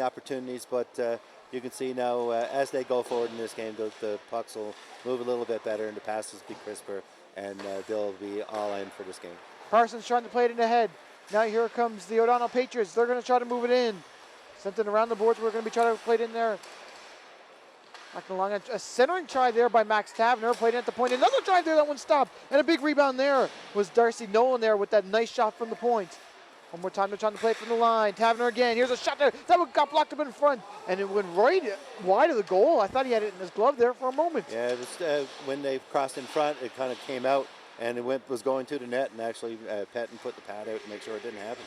opportunities, but you can see now as they go forward in this game, the pucks will move a little bit better and the passes will be crisper, and they'll be all in for this game. Parsons trying to play it in the head. Now here comes the O'Donnell Patriots. They're going to try to move it in. Something around the boards. We're going to be trying to play it in there. Along a centering try there by Max Tavener. Played it at the point. Another drive there. That one stopped. And a big rebound there was Darcy Nolan there with that nice shot from the point. One more time, they're trying to play it from the line. Tavener again. Here's a shot there. That one got blocked up in front. And it went right wide of the goal. I thought he had it in his glove there for a moment. Yeah, when they crossed in front, it kind of came out. And it was going to the net. And actually, Petton put the pad out to make sure it didn't happen.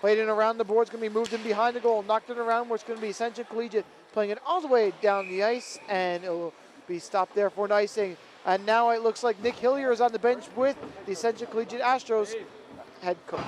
Played in around the board. It's going to be moved in behind the goal. Knocked it around where it's going to be Ascension Collegiate playing it all the way down the ice. And it will be stopped there for an icing. And now it looks like Nick Hillier is on the bench with the Ascension Collegiate Astros head coach.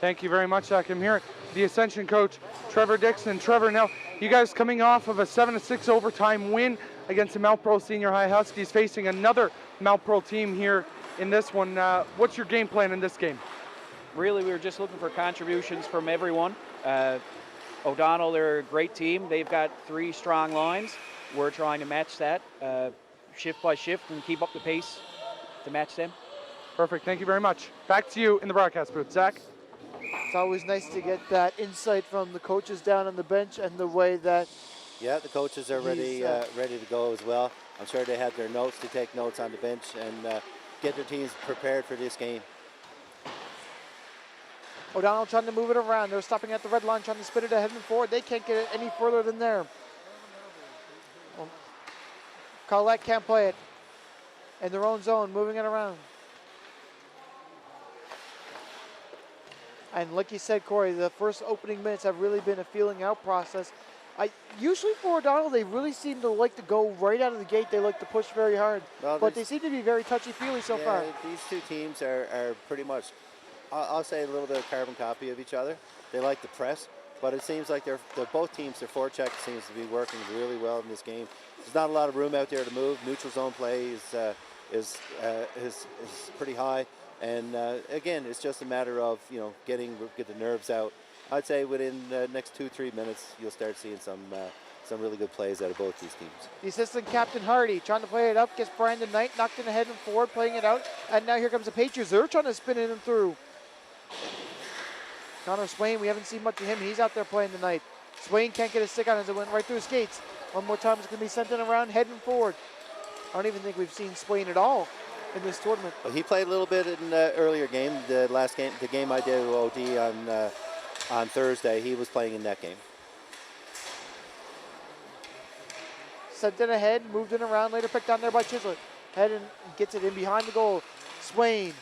Thank you very much, Zach. I'm here, the Ascension coach, Trevor Dixon. Trevor, now you guys coming off of a 7-6 overtime win against the Mount Pro Senior High Huskies, facing another Mount Pro team here in this one. What's your game plan in this game? Really, we were just looking for contributions from everyone. O'Donnell, they're a great team. They've got 3 strong lines. We're trying to match that shift by shift and keep up the pace to match them. Perfect. Thank you very much. Back to you in the broadcast booth. Zach? It's always nice to get that insight from the coaches down on the bench and the way that... Yeah, the coaches are ready to go as well. I'm sure they have their notes to take notes on the bench and get their teams prepared for this game. O'Donnell trying to move it around. They're stopping at the red line, trying to spin it ahead and forward. They can't get it any further than there. Colette can't play it in their own zone, moving it around. And like you said, Corey, the first opening minutes have really been a feeling out process. Usually for O'Donnell, they really seem to like to go right out of the gate. They like to push very hard. Well, but they seem to be very touchy-feely so far. These two teams are pretty much, I'll say, a little bit of carbon copy of each other. They like to press, but it seems like they're both teams, their forecheck seems to be working really well in this game. There's not a lot of room out there to move. Neutral zone play is pretty high. And again, it's just a matter of get the nerves out. I'd say within the next 2-3 minutes, you'll start seeing some really good plays out of both these teams. The assistant captain Hardy trying to play it up, gets Brandon Knight knocked in the head and forward, playing it out. And now here comes the Patriots. They're trying to spin it in through. Connor Swain, we haven't seen much of him. He's out there playing tonight. Swain can't get a stick on it as it went right through his skates. One more time, it's going to be sent in around, heading forward. I don't even think we've seen Swain at all in this tournament. Well, he played a little bit in the earlier game, the last game, the game I did with OD on Thursday. He was playing in that game. Sent in ahead, moved in around, later picked on there by Chislett. Head and gets it in behind the goal. Swain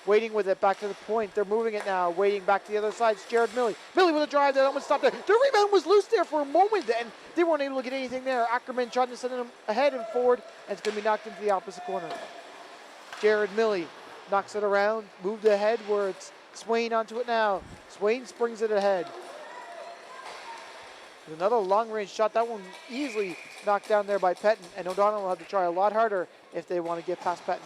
waiting with it back to the point. They're moving it now, waiting back to the other side. It's Jared Millie. Millie with a drive there. That one stopped there. The rebound was loose there for a moment, and they weren't able to get anything there. Ackerman trying to send him ahead and forward, and it's going to be knocked into the opposite corner. Jared Millie knocks it around, moved ahead where it's Swain onto it now. Swain springs it ahead. Another long-range shot. That one easily knocked down there by Petton, and O'Donnell will have to try a lot harder if they want to get past Petton.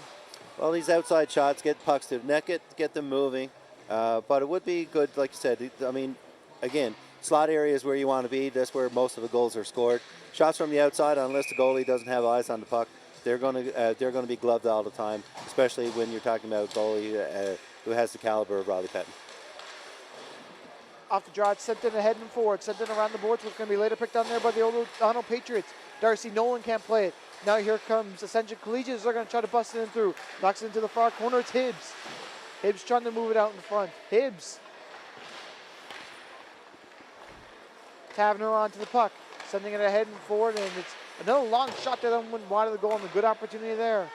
Well, these outside shots get pucks to the net, get them moving. But it would be good, like you said. I mean, again, slot area is where you want to be. That's where most of the goals are scored. Shots from the outside, unless the goalie doesn't have eyes on the puck, they're going to be gloved all the time, especially when you're talking about a goalie who has the caliber of Riley Petton. Off the draw, it's sent in ahead and forward, sent in around the boards. What's going to be later picked on there by the O'Donnell Patriots. Darcy Nolan can't play it. Now here comes Ascension Collegiate. They're going to try to bust it in through. Knocks it into the far corner. It's Hibbs. Hibbs trying to move it out in front. Hibbs. Tavener onto the puck. Sending it ahead and forward, and it's another long shot that went wide of the goal, and a good opportunity there.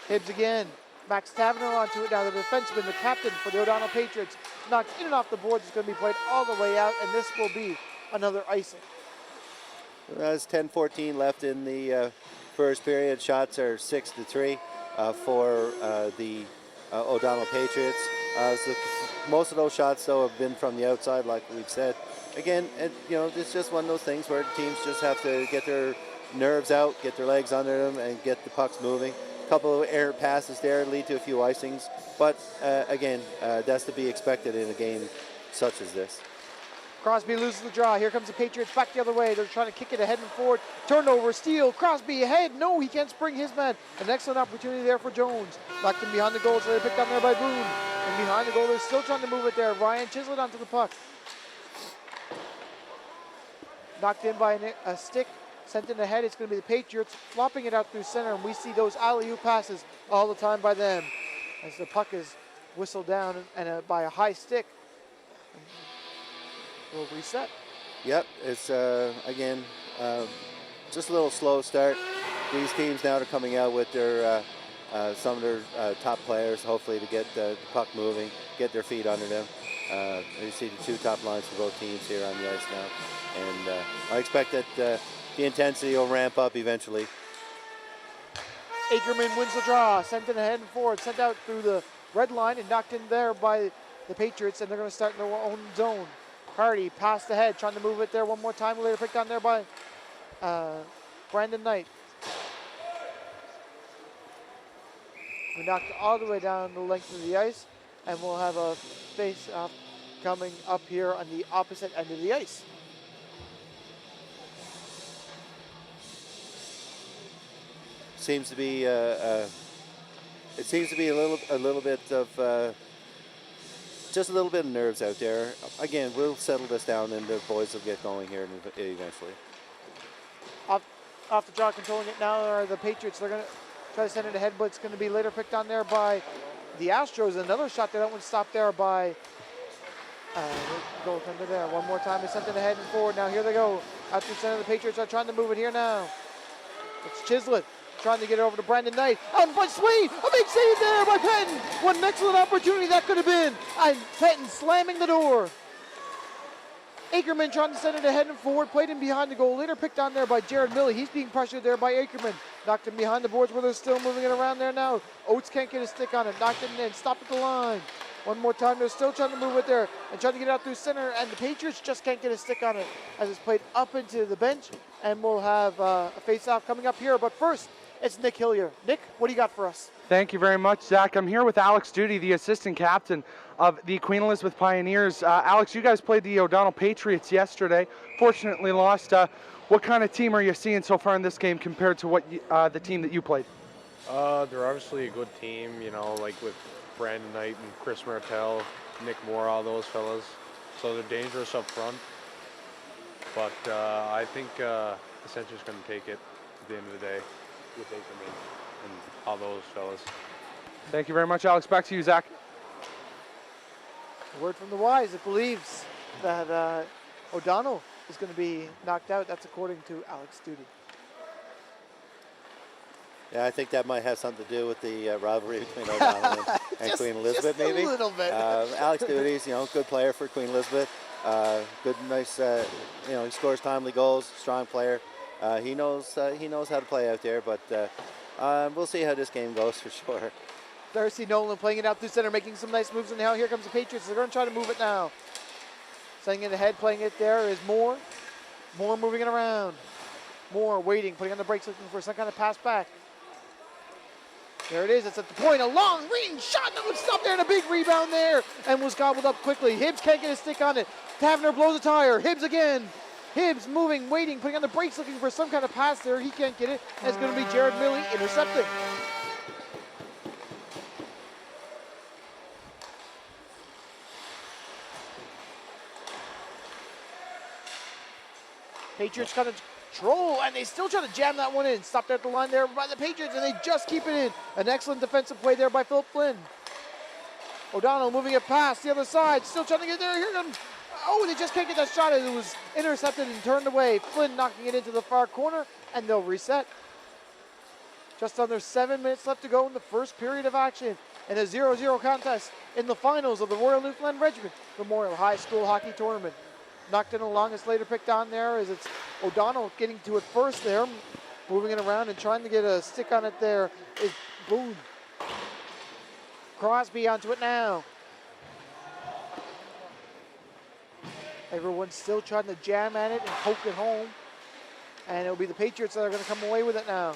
Hibbs again. Max Tavener onto it now. The defenseman, the captain for the O'Donnell Patriots, knocked in and off the boards. It's going to be played all the way out, and this will be another icing. There's 10-14 left in the first period. Shots are 6-3 for the O'Donnell Patriots. So most of those shots, though, have been from the outside, like we've said. Again, it's just one of those things where teams just have to get their nerves out, get their legs under them, and get the pucks moving. couple of errant passes there lead to a few icings. But again, that's to be expected in a game such as this. Crosby loses the draw. Here comes the Patriots back the other way. They're trying to kick it ahead and forward. Turnover, steal. Crosby ahead. No, he can't spring his man. An excellent opportunity there for Jones. Knocked him behind the goal, so they picked on there by Boone. And behind the goal, they're still trying to move it there. Ryan Chislett onto the puck. Knocked in by a stick. Sent in ahead. It's going to be the Patriots flopping it out through center. And we see those alley-oop passes all the time by them. As the puck is whistled down and by a high stick. We'll reset. Yep, it's again just a little slow start. These teams now are coming out with their some of their top players, hopefully to get the puck moving, get their feet under them. You see the two top lines for both teams here on the ice now, and I expect that the intensity will ramp up eventually. Ackerman wins the draw, sent in ahead and forward, sent out through the red line and knocked in there by the Patriots, and they're going to start in their own zone. Hardy passed ahead, trying to move it there one more time. Later picked on there by Brandon Knight. We knocked all the way down the length of the ice, and we'll have a face-off coming up here on the opposite end of the ice. Seems to be it seems to be a little bit of just a little bit of nerves out there. Again, we'll settle this down and the boys will get going here eventually. Off the draw, controlling it now are the Patriots. They're going to try to send it ahead, but it's going to be later picked on there by the Astros. Another shot there. That one stopped there by goaltender there. One more time, they sent it ahead and forward. Now here they go. Out through center, the Patriots are trying to move it here now. It's Chislett trying to get it over to Brandon Knight. Out in front, Sweet! A big save there by Penton! What an excellent opportunity that could have been! And Penton slamming the door. Ackerman trying to send it ahead and forward, played in behind the goal. Later picked on there by Jared Milley. He's being pressured there by Ackerman. Knocked him behind the boards where they're still moving it around there now. Oates can't get a stick on it. Knocked it in, stopped at the line. One more time, they're still trying to move it there and trying to get it out through center, and the Patriots just can't get a stick on it as it's played up into the bench, and we'll have a face-off coming up here. But first, it's Nick Hillier. Nick, what do you got for us? Thank you very much, Zach. I'm here with Alex Duty, the assistant captain of the Queen Elizabeth Pioneers. Alex, you guys played the O'Donnell Patriots yesterday. Fortunately lost. What kind of team are you seeing so far in this game compared to what the team that you played? They're obviously a good team, you know, like with Brandon Knight and Chris Martell, Nick Moore, all those fellas. So they're dangerous up front. But I think Ascension's going to take it at the end of the day with Ackerman and all those fellas. Thank you very much, Alex. Back to you, Zach. A word from the wise. It believes that O'Donnell is going to be knocked out. That's according to Alex Duty. Yeah, I think that might have something to do with the rivalry between O'Donnell and Queen Elizabeth, just maybe. A little bit. Alex Duty's, good player for Queen Elizabeth. Good, nice, he scores timely goals. Strong player. He knows how to play out there, but we'll see how this game goes for sure. Darcy Nolan playing it out through center, making some nice moves, and now here comes the Patriots. They're going to try to move it now. Sending it ahead, playing it there is Moore. Moore moving it around. Moore waiting, putting on the brakes, looking for some kind of pass back. There it is. It's at the point. A long range shot that would stop there, and a big rebound there, and was gobbled up quickly. Hibbs can't get a stick on it. Tavener blows a tire. Hibbs again. Hibbs moving, waiting, putting on the brakes, looking for some kind of pass there. He can't get it. And it's going to be Jared Milley intercepting. Patriots got control, and they still try to jam that one in. Stopped at the line there by the Patriots, and they just keep it in. An excellent defensive play there by Philip Flynn. O'Donnell moving it past the other side, still trying to get there. Here comes. Oh, they just can't get that shot. It was intercepted and turned away. Flynn knocking it into the far corner, and they'll reset. Just under 7 minutes left to go in the first period of action in a 0-0 contest in the finals of the Royal Newfoundland Regiment Memorial High School Hockey Tournament. Knocked in along, it's later picked on there as it's O'Donnell getting to it first there, moving it around and trying to get a stick on it there is Boone. Crosby onto it now. Everyone's still trying to jam at it and poke it home. And it'll be the Patriots that are going to come away with it now.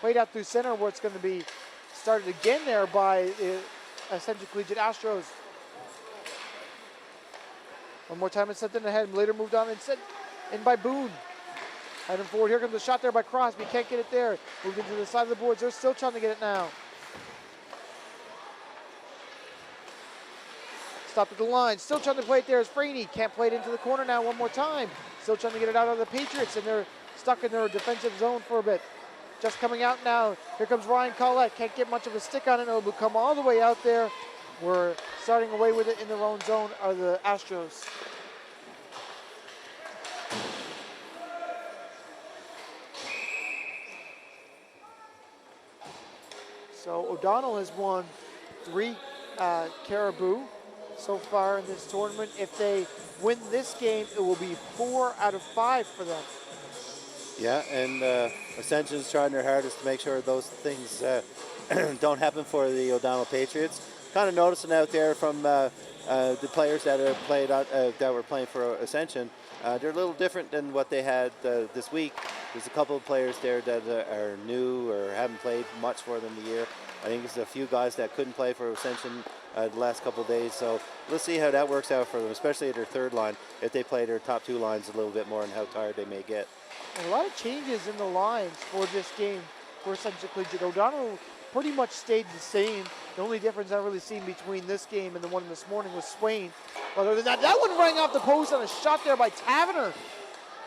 Played out through center where it's going to be started again there by Ascension Collegiate Astros. One more time, it's sent in ahead. Later moved on and sent in by Boone. Heading forward, here comes the shot there by Crosby. Can't get it there. Moved into the side of the boards. They're still trying to get it now. Stopped at the line. Still trying to play it there is Franey. Can't play it into the corner now one more time. Still trying to get it out of the Patriots, and they're stuck in their defensive zone for a bit. Just coming out now. Here comes Ryan Collette. Can't get much of a stick on it. It'll come all the way out there. We're starting away with it in their own zone are the Astros. So O'Donnell has won 3 Caribou so far in this tournament. If they win this game, it will be 4 out of 5 for them. Yeah, and Ascension's trying their hardest to make sure those things don't happen for the O'Donnell Patriots. Kind of noticing out there from the players that have played that were playing for Ascension, they're a little different than what they had this week. There's a couple of players there that are new or haven't played much for them the year. I think there's a few guys that couldn't play for Ascension the last couple of days. So let's see how that works out for them, especially at their third line, if they play their top 2 lines a little bit more and how tired they may get. And a lot of changes in the lines for this game for Ascension Collegiate. O'Donnell pretty much stayed the same. The only difference I've really seen between this game and the one this morning was Swain. But other than that, that one rang off the post on a shot there by Taverner.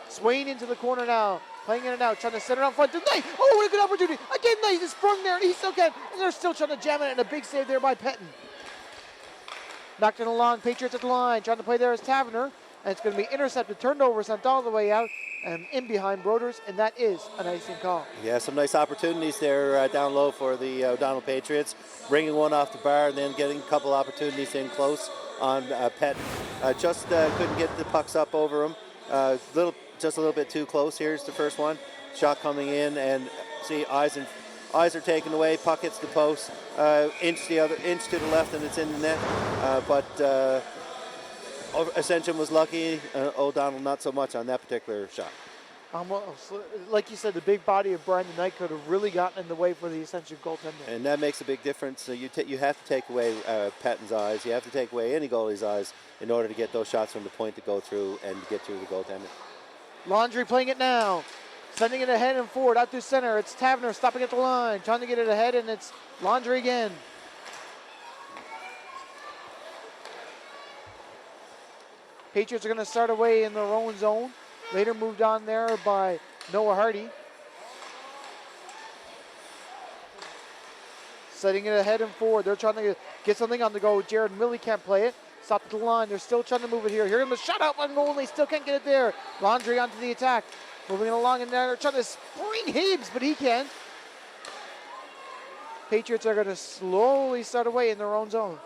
Swain into the corner now. Playing in and out, trying to center out front to Knight. Oh, what a good opportunity. Again, Knight is sprung there, and he still can. And they're still trying to jam it, and a big save there by Pettin. Knocked it along, Patriots at the line. Trying to play there is Taverner. And it's going to be intercepted, turned over, sent all the way out, and in behind Broders, and that is an icing call. Yeah, some nice opportunities there down low for the O'Donnell Patriots. Bringing one off the bar and then getting a couple opportunities in close on Pettin. Just couldn't get the pucks up over him. Just a little bit too close. Here's the first one. Shot coming in, and see eyes are taken away. Puck hits the post. Inch to the left, and it's in the net. But Ascension was lucky. O'Donnell not so much on that particular shot. Like you said, the big body of Brandon Knight could have really gotten in the way for the Ascension goaltender. And that makes a big difference. So you have to take away Patton's eyes. You have to take away any goalie's eyes in order to get those shots from the point to go through and get through the goaltender. Laundry playing it now. Sending it ahead and forward out through center. It's Taverner stopping at the line. Trying to get it ahead, and it's Laundry again. Patriots are going to start away in their own zone. Later moved on there by Noah Hardy. Setting it ahead and forward. They're trying to get something on the go. Jared Milley can't play it. Stop at the line. They're still trying to move it here. Here comes the shot out on goal, and they still can't get it there. Laundry onto the attack. Moving it along, and they're trying to spring Hibbs, but he can't. Patriots are going to slowly start away in their own zone.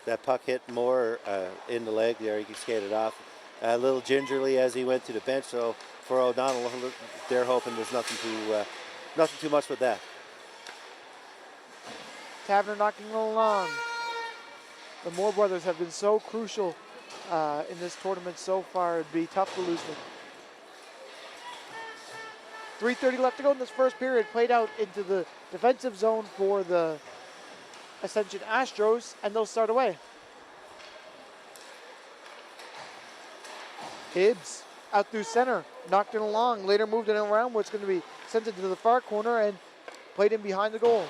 That puck hit more in the leg there. He skated off a little gingerly as he went to the bench. So for O'Donnell, they're hoping there's nothing too much with that. Taverner knocking it along. The Moore brothers have been so crucial in this tournament so far. It'd be tough to lose them. 3:30 left to go in this first period. Played out into the defensive zone for the Ascension Astros, and they'll start away. Hibbs out through center, knocked it along, later moved it around where it's going to be sent into the far corner and played in behind the goal.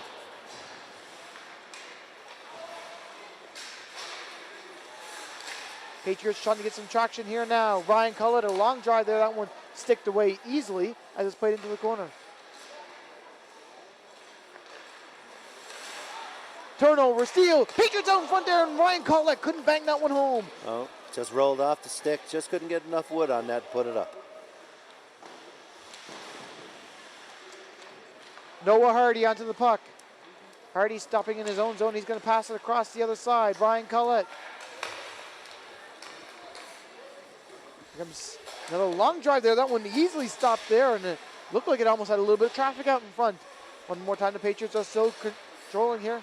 Patriots trying to get some traction here now. Ryan Cullett, a long drive there. That one sticked away easily as it's played into the corner. Turnover, steal. Patriots out in front there, and Ryan Cullett couldn't bang that one home. Oh, just rolled off the stick. Just couldn't get enough wood on that to put it up. Noah Hardy onto the puck. Hardy stopping in his own zone. He's going to pass it across the other side. Ryan Cullett. Here comes another long drive there. That one easily stopped there, and it looked like it almost had a little bit of traffic out in front. One more time, the Patriots are still controlling here.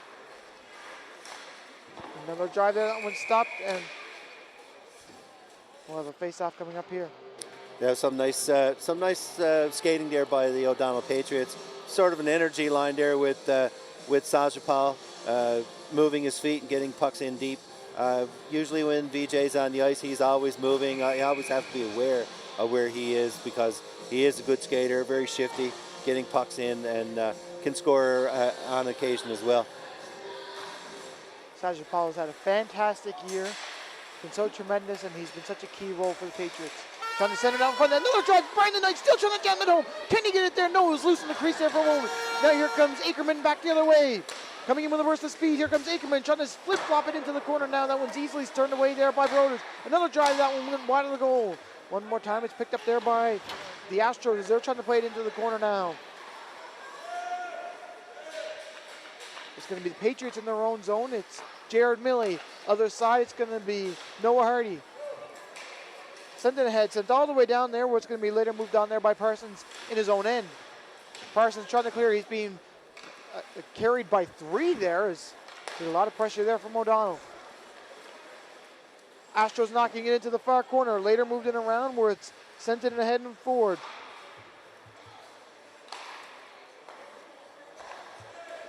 Another drive there. That one stopped, and we'll have a face-off coming up here. Yeah, some nice skating there by the O'Donnell Patriots. Sort of an energy line there with Sajapal moving his feet and getting pucks in deep. Usually when VJ's on the ice, he's always moving. You always have to be aware of where he is because he is a good skater, very shifty, getting pucks in, and can score on occasion as well. Sajapal has had a fantastic year, been so tremendous, and he's been such a key role for the Patriots. Trying to send it out in front. Another drive. Brandon Knight still trying to jam it home. Can he get it there? No, it was loose in the crease there for a moment. Now here comes Ackerman back the other way. Coming in with a burst of speed. Here comes Ackerman trying to flip-flop it into the corner now. That one's easily turned away there by Broders. Another drive. That one went wide of the goal. One more time. It's picked up there by the Astros as they're trying to play it into the corner now. It's going to be the Patriots in their own zone. It's Jared Milley. Other side, it's going to be Noah Hardy. Sent it ahead, sent all the way down there where it's going to be later moved on there by Parsons in his own end. Parsons trying to clear. He's being carried by 3 there. There's a lot of pressure there from O'Donnell. Astros knocking it into the far corner. Later moved it around where it's sent it ahead and forward.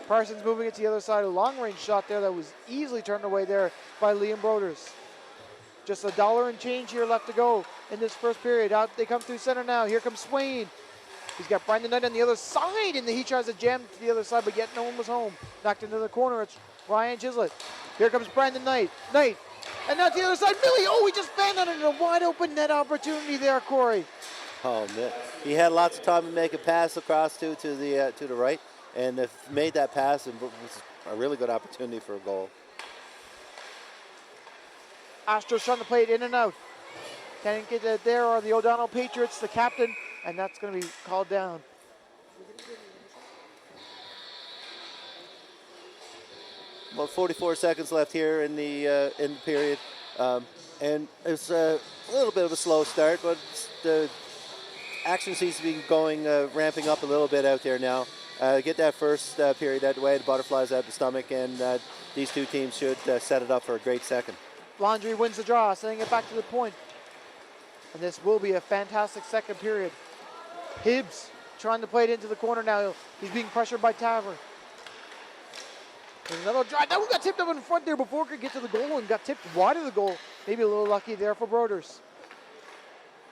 Parsons moving it to the other side. A long-range shot there that was easily turned away there by Liam Broders. Just $1 and change here left to go in this first period. Out they come through center now. Here comes Swain. He's got Brandon Knight on the other side, and he tries to jam to the other side, but yet no one was home. Knocked into the corner. It's Ryan Chislett. Here comes Brandon Knight. And now to the other side. Billy, he just banged on it in a wide open net opportunity there, Corey. Oh, man. He had lots of time to make a pass across to the right, and made that pass, and it was a really good opportunity for a goal. Astros trying to play it in and out. Can't get it there are the O'Donnell Patriots, the captain, and that's going to be called down. Well, 44 seconds left here in the period, and it's a little bit of a slow start, but the action seems to be going, ramping up a little bit out there now. Get that first period out of the way, the butterflies out the stomach, and these two teams should set it up for a great second. Laundry wins the draw, sending it back to the point. And this will be a fantastic second period. Hibbs trying to play it into the corner now. He's being pressured by Tavern. There's another drive. That one got tipped up in front there before it could get to the goal and got tipped wide of the goal. Maybe a little lucky there for Broders.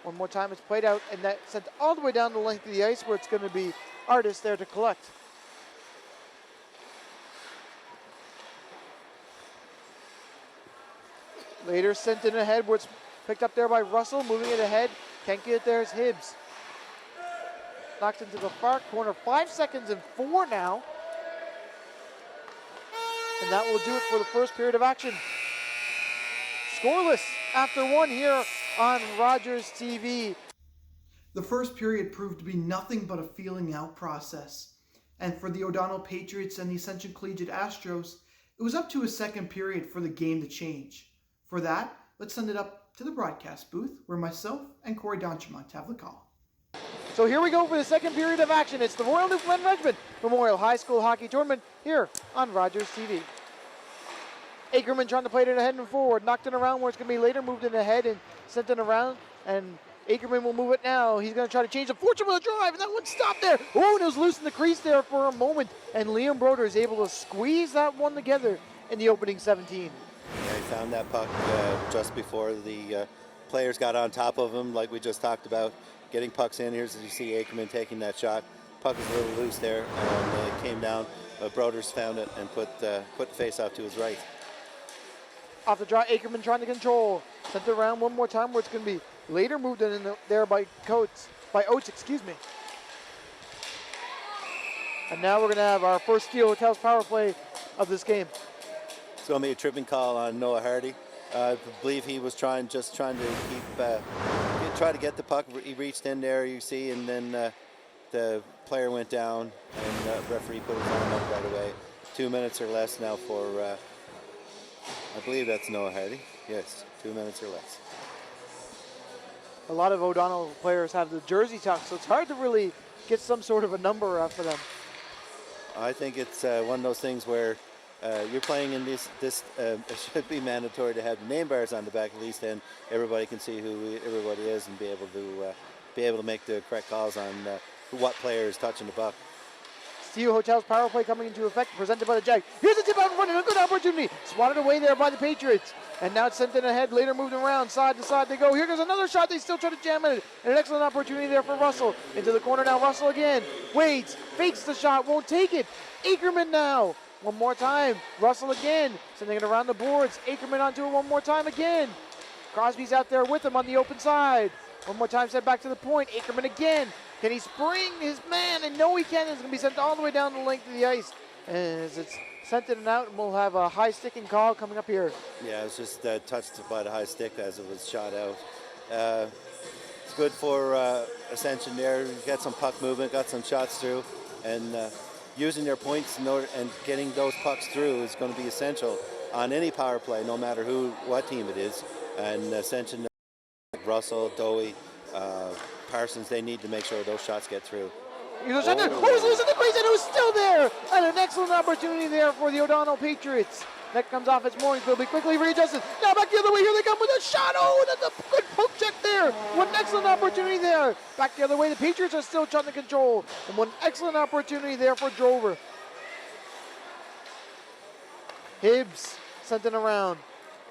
One more time it's played out, and that sent all the way down the length of the ice where it's going to be Artis there to collect. Later sent it ahead where it's picked up there by Russell, moving it ahead. Can't get it there is Hibbs. Knocked into the far corner. 5 seconds and 4 now. And that will do it for the first period of action. Scoreless after 1 here on Rogers TV. The first period proved to be nothing but a feeling out process. And for the O'Donnell Patriots and the Ascension Collegiate Astros, it was up to a second period for the game to change. For that, let's send it up to the broadcast booth where myself and Corey Donchemont have the call. So here we go for the second period of action. It's the Royal Newfoundland Regiment Memorial High School Hockey Tournament here on Rogers TV. Ackerman trying to play it ahead and forward. Knocked it around where it's going to be later. Moved it ahead and sent it around. And Ackerman will move it now. He's going to try to change the fortune with a drive. And that one stopped there. And it was loose in the crease there for a moment. And Liam Broder is able to squeeze that one together in the opening 17. Yeah, he found that puck just before the players got on top of him, like we just talked about. Getting pucks in. Here's as you see Ackerman taking that shot. Puck was a little loose there, and it came down. But Broders found it and put the face-off to his right. Off the draw, Ackerman trying to control. Sent it around one more time where it's going to be later moved in there by Oates, And now we're going to have our first Steel Hotels power play of this game. It's going to be a tripping call on Noah Hardy. I believe he was trying to get the puck. He reached in there, you see, and then the player went down, and the referee put his arm up right away. 2 minutes or less now for, I believe that's Noah Hardy. Yes, 2 minutes or less. A lot of O'Donnell players have the jersey tucked, so it's hard to really get some sort of a number for them. I think it's one of those things where you're playing in this. It should be mandatory to have name bars on the back at least, then everybody can see who everybody is and be able to make the correct calls on what player is touching the puck. Steel Hotel's power play coming into effect, presented by the Jags. Here's a tip out in front, and a good opportunity. Swatted away there by the Patriots. And now it's sent in ahead, later moved around, side to side they go. Here goes another shot, they still try to jam it. And an excellent opportunity there for Russell. Into the corner now, Russell again. Waits, fakes the shot, won't take it. Ackerman now. One more time, Russell again. Sending it around the boards. Ackerman onto it one more time again. Crosby's out there with him on the open side. One more time, sent back to the point. Ackerman again. Can he spring his man? And no, he can't. It's going to be sent all the way down the length of the ice. As it's sent in and out, and we'll have a high sticking call coming up here. Yeah, it was just touched by the high stick as it was shot out. It's good for Ascension there. You got some puck movement, got some shots through, and using their points in order, and getting those pucks through is going to be essential on any power play, no matter what team it is. And Ascension, Russell, Dowie, Parsons, they need to make sure those shots get through. He's losing the crease, and it was still there. And an excellent opportunity there for the O'Donnell Patriots. That comes off its moorings, but will be quickly readjusted. Now back the other way, here they come with a shot. Oh, and that's a good poke check there. One excellent opportunity there. Back the other way, the Patriots are still trying to control. And one excellent opportunity there for Drover. Hibbs sent it around.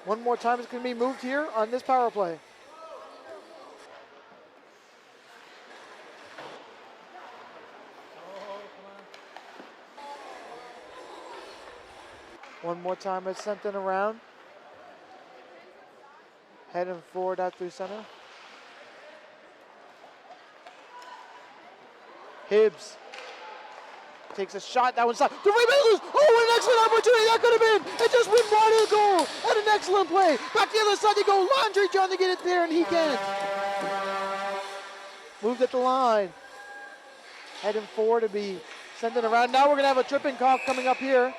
One more time it's going to be moved here on this power play. One more time it's sent in around. Heading forward out through center. Hibbs takes a shot. That one's shot. The rebound. Oh, an excellent opportunity. That could have been. It just went wide of the goal. And an excellent play. Back the other side they go. Laundry trying to get it there, and he can't. Moved at the line. Heading forward to be sent in around. Now we're going to have a tripping call coming up here.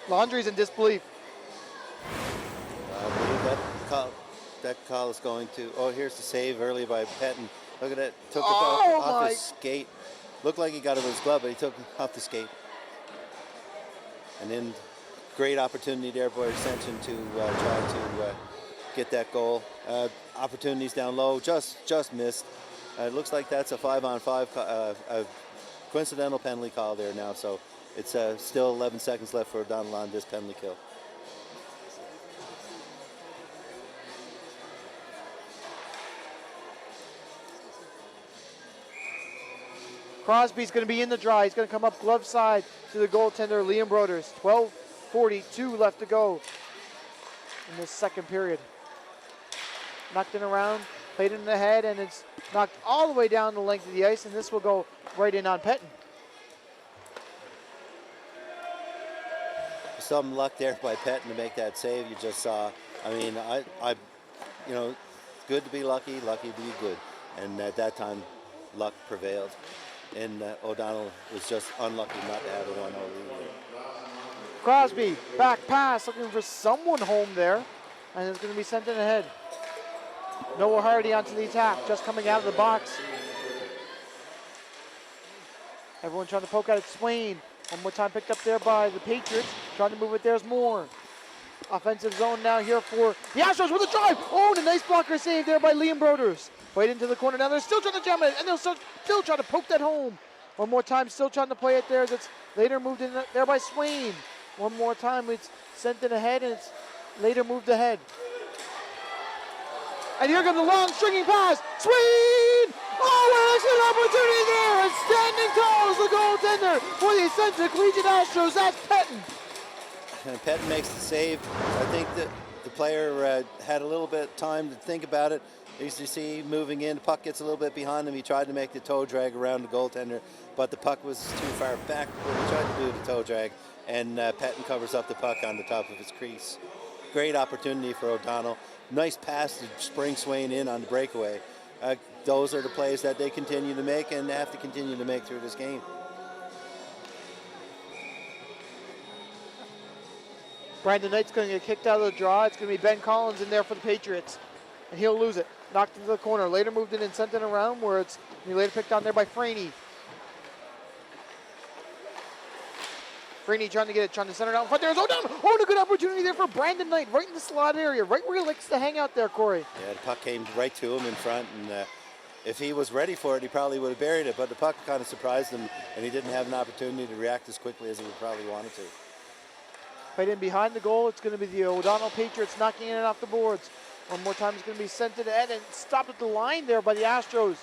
Laundry's in disbelief. I believe that call is going to. Oh, here's the save early by Pettin. Look at that. Took it off his skate. Looked like he got it with his glove, but he took it off the skate. And then great opportunity there by Ascension to try to get that goal. Opportunities down low, just missed. It looks like that's a 5-on-5 a coincidental penalty call there now. So it's still 11 seconds left for O'Donnell on this penalty kill. Crosby's going to be in the draw. He's going to come up glove side to the goaltender, Liam Broders. 12:42 left to go in this second period. Knocked it around, played it in the head, and it's knocked all the way down the length of the ice, and this will go right in on Pettin. Some luck there by Pettin to make that save. You just saw. I mean, I good to be lucky to be good, and at that time, luck prevailed, and O'Donnell was just unlucky not to have a 1-0 lead. Crosby, back pass, looking for someone home there, and it's going to be sent in ahead. Noah Hardy onto the attack, just coming out of the box. Everyone trying to poke at it. Swain. One more time picked up there by the Patriots. Trying to move it, there's more. Offensive zone now here for the Astros with a drive. Oh, and a nice blocker save there by Liam Broders. Played into the corner. Now they're still trying to jam it, and they'll still try to poke that home. One more time, still trying to play it there. That's later moved in there by Swain. One more time, it's sent in ahead, and it's later moved ahead. And here comes a long stringing pass. Swain! Oh, an excellent opportunity there. And standing tall is the goaltender for the Ascension Collegiate Astros. That's Pettin. And Pettin makes the save. I think that the player had a little bit of time to think about it. As you see, moving in, the puck gets a little bit behind him. He tried to make the toe drag around the goaltender, but the puck was too far back when he tried to do the toe drag, and Pettin covers up the puck on the top of his crease. Great opportunity for O'Donnell. Nice pass to spring Swain in on the breakaway. Those are the plays that they continue to make and have to continue to make through this game. Brandon Knight's going to get kicked out of the draw. It's going to be Ben Collins in there for the Patriots, and he'll lose it. Knocked into the corner. Later moved in and sent it around where it's later picked on there by Franey. Greeny trying to get it, trying to center it out in front. There's O'Donnell. Oh, and a good opportunity there for Brandon Knight, right in the slot area, right where he likes to hang out there, Corey. Yeah, the puck came right to him in front, and if he was ready for it, he probably would have buried it, but the puck kind of surprised him, and he didn't have an opportunity to react as quickly as he would probably wanted to. Played in behind the goal. It's going to be the O'Donnell Patriots knocking it off the boards. One more time, it's going to be sent to the end and stopped at the line there by the Astros.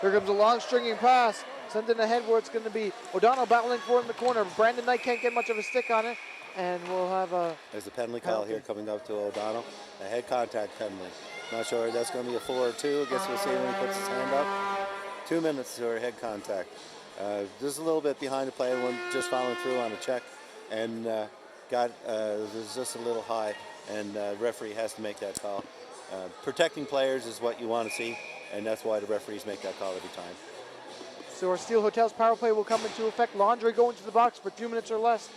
Here comes a long stringing pass. Sent in ahead where it's going to be O'Donnell battling for it in the corner. Brandon Knight can't get much of a stick on it. And we'll have a... There's a penalty call here coming up to O'Donnell. A head contact penalty. Not sure if that's going to be a 4 or 2. I guess we'll see when he puts his hand up. 2 minutes to head contact. Just a little bit behind the play. One just following through on a check. And was just a little high. And referee has to make that call. Protecting players is what you want to see. And that's why the referees make that call every time. So our Steel Hotels power play will come into effect. Laundry going to the box for 2 minutes or less.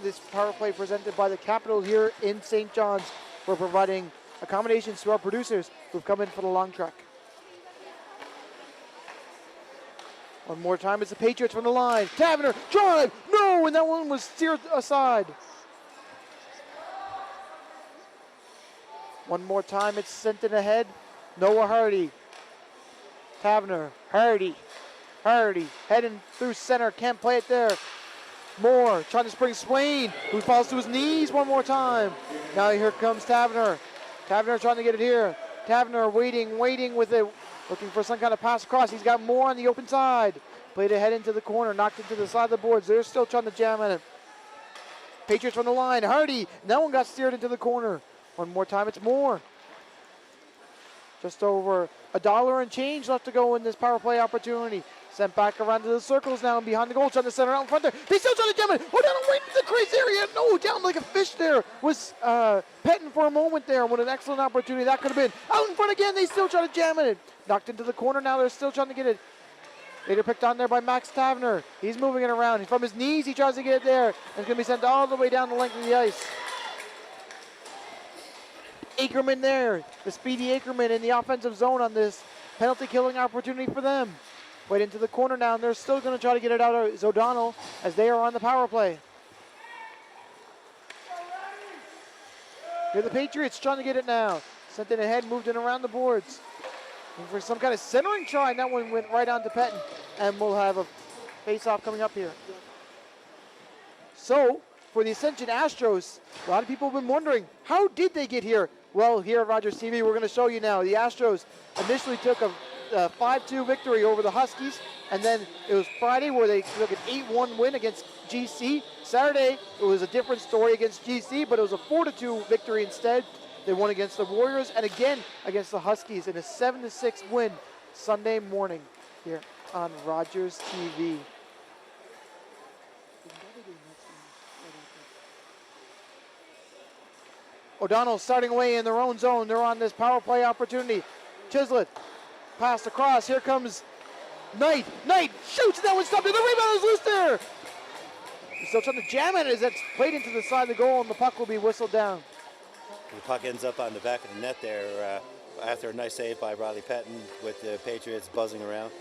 This power play presented by the Capitol here in St. John's. We're providing accommodations to our producers who've come in for the long trek. One more time, it's the Patriots from the line. Taverner, drive, no, and that one was steered aside. One more time, it's sent in ahead. Noah Hardy. Taverner, Hardy, heading through center, can't play it there. Moore trying to spring Swain, who falls to his knees one more time. Now here comes Taverner. Taverner trying to get it here. Taverner waiting with it, looking for some kind of pass across. He's got Moore on the open side. Played ahead into the corner, knocked into the side of the boards. They're still trying to jam at it. Patriots from the line. Hardy, that one got steered into the corner. One more time, it's Moore. Just over $1 and change left to go in this power play opportunity. Sent back around to the circles now and behind the goal, trying to center out in front there. They still trying to jam it. Oh, down right into the crease area. No, down like a fish there. Was petting for a moment there. What an excellent opportunity that could have been. Out in front again. They still try to jam it. Knocked into the corner now. They're still trying to get it. Later picked on there by Max Taverner. He's moving it around. From his knees, he tries to get it there. And it's going to be sent all the way down the length of the ice. Ackerman there. The speedy Ackerman in the offensive zone on this penalty killing opportunity for them. Right into the corner now, and they're still going to try to get it out of O'Donnell as they are on the power play. Here the Patriots trying to get it now. Sent it ahead, moved it around the boards. And for some kind of centering try, and that one went right on to Pettin. And we'll have a face-off coming up here. So, for the Ascension Astros, a lot of people have been wondering, how did they get here? Well, here at Rogers TV, we're going to show you now. The Astros initially took a 5-2 victory over the Huskies, and then it was Friday where they took an 8-1 win against GC. Saturday, it was a different story against GC, but it was a 4-2 victory instead. They won against the Warriors and again against the Huskies in a 7-6 win Sunday morning here on Rogers TV. O'Donnell starting away in their own zone. They're on this power play opportunity. Chislett passed across. Here comes Knight. Knight shoots, and that one stopped. And the rebound is loose there. He's still trying to jam it as it's played into the side of the goal, and the puck will be whistled down. The puck ends up on the back of the net there after a nice save by Riley Pettin with the Patriots buzzing around.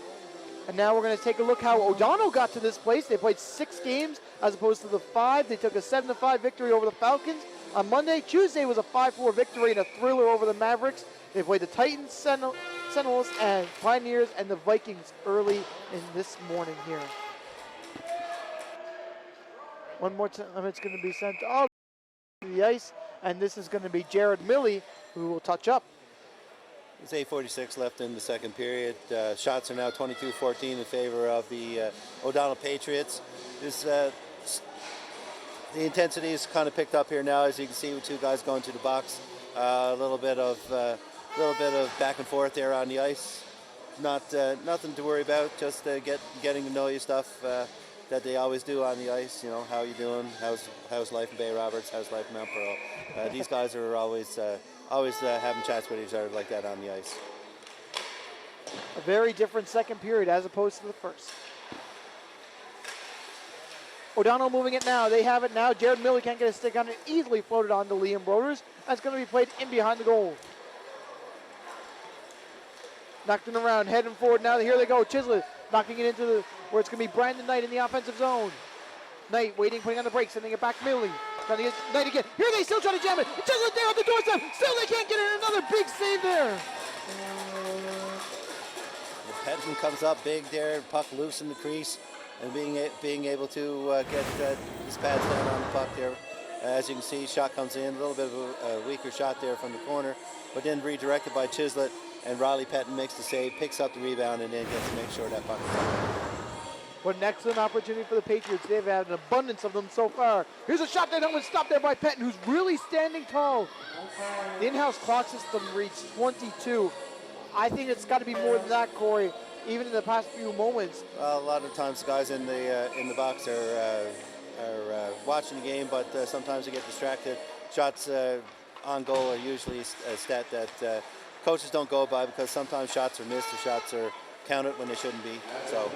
And now we're going to take a look how O'Donnell got to this place. They played 6 games as opposed to the 5. They took a 7-5 victory over the Falcons on Monday. Tuesday was a 5-4 victory and a thriller over the Mavericks. They played the Titans, Sentinels, and Pioneers, and the Vikings early in this morning here. One more time, it's going to be sent all to the ice, and this is going to be Jared Milley who will touch up. There's 8:46 left in the second period. Shots are now 22-14 in favor of the O'Donnell Patriots. The intensity is kind of picked up here now, as you can see, with 2 guys going to the box. A little bit of back and forth there on the ice. Nothing to worry about. Just getting to know you stuff that they always do on the ice. You know, how you doing? How's life in Bay Roberts? How's life in Mount Pearl? These guys are always having chats with each other like that on the ice. A very different second period as opposed to the first. O'Donnell moving it now. They have it now. Jared Milley can't get a stick on it. Easily floated on to Liam Broders. That's going to be played in behind the goal. Knocked him around, heading forward now. Here they go. Chislett knocking it into where it's going to be Brandon Knight in the offensive zone. Knight waiting, putting on the brakes, sending it back Millie. Trying to get Knight again. Here they still trying to jam it. Just there on the doorstep. Still they can't get it. Another big save there. Penton comes up big there, puck loose in the crease, and being able to get his pads down on the puck there. As you can see, shot comes in, a little bit of a weaker shot there from the corner, but then redirected by Chislett, and Riley Penton makes the save, picks up the rebound, and then gets to make sure that puck is out. What an excellent opportunity for the Patriots. They've had an abundance of them so far. Here's a shot that was stopped there by Penton, who's really standing tall. The in-house clock system reached 22. I think it's got to be more than that, Corey, even in the past few moments. A lot of times guys in the box are watching the game, but sometimes they get distracted. Shots on goal are usually a stat that coaches don't go by, because sometimes shots are missed or shots are counted when they shouldn't be. So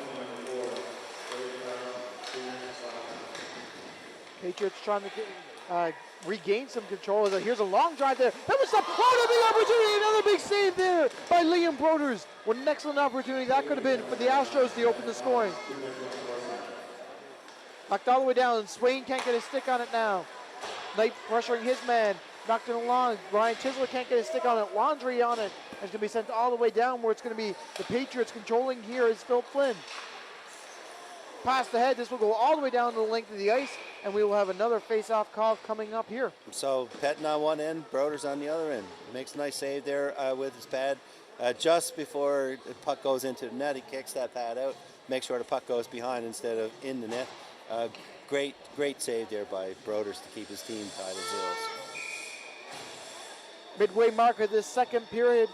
Patriots trying to regain some control. Here's a long drive there. That was a big opportunity. Another big save there by Liam Broders. What an excellent opportunity that could have been for the Astros to open the scoring. Knocked all the way down. Swain can't get a stick on it now. Knight pressuring his man. Knocked it along. Ryan Chisler can't get a stick on it. Laundry on it. It's going to be sent all the way down where it's going to be the Patriots controlling here is Phil Flynn. Past the head. This will go all the way down the length of the ice, and we will have another face-off call coming up here. So Penton on one end, Broders on the other end. Makes a nice save there with his pad. Just before the puck goes into the net, he kicks that pad out, make sure the puck goes behind instead of in the net. Great save there by Broders to keep his team tied at zeros. Midway mark of this second period,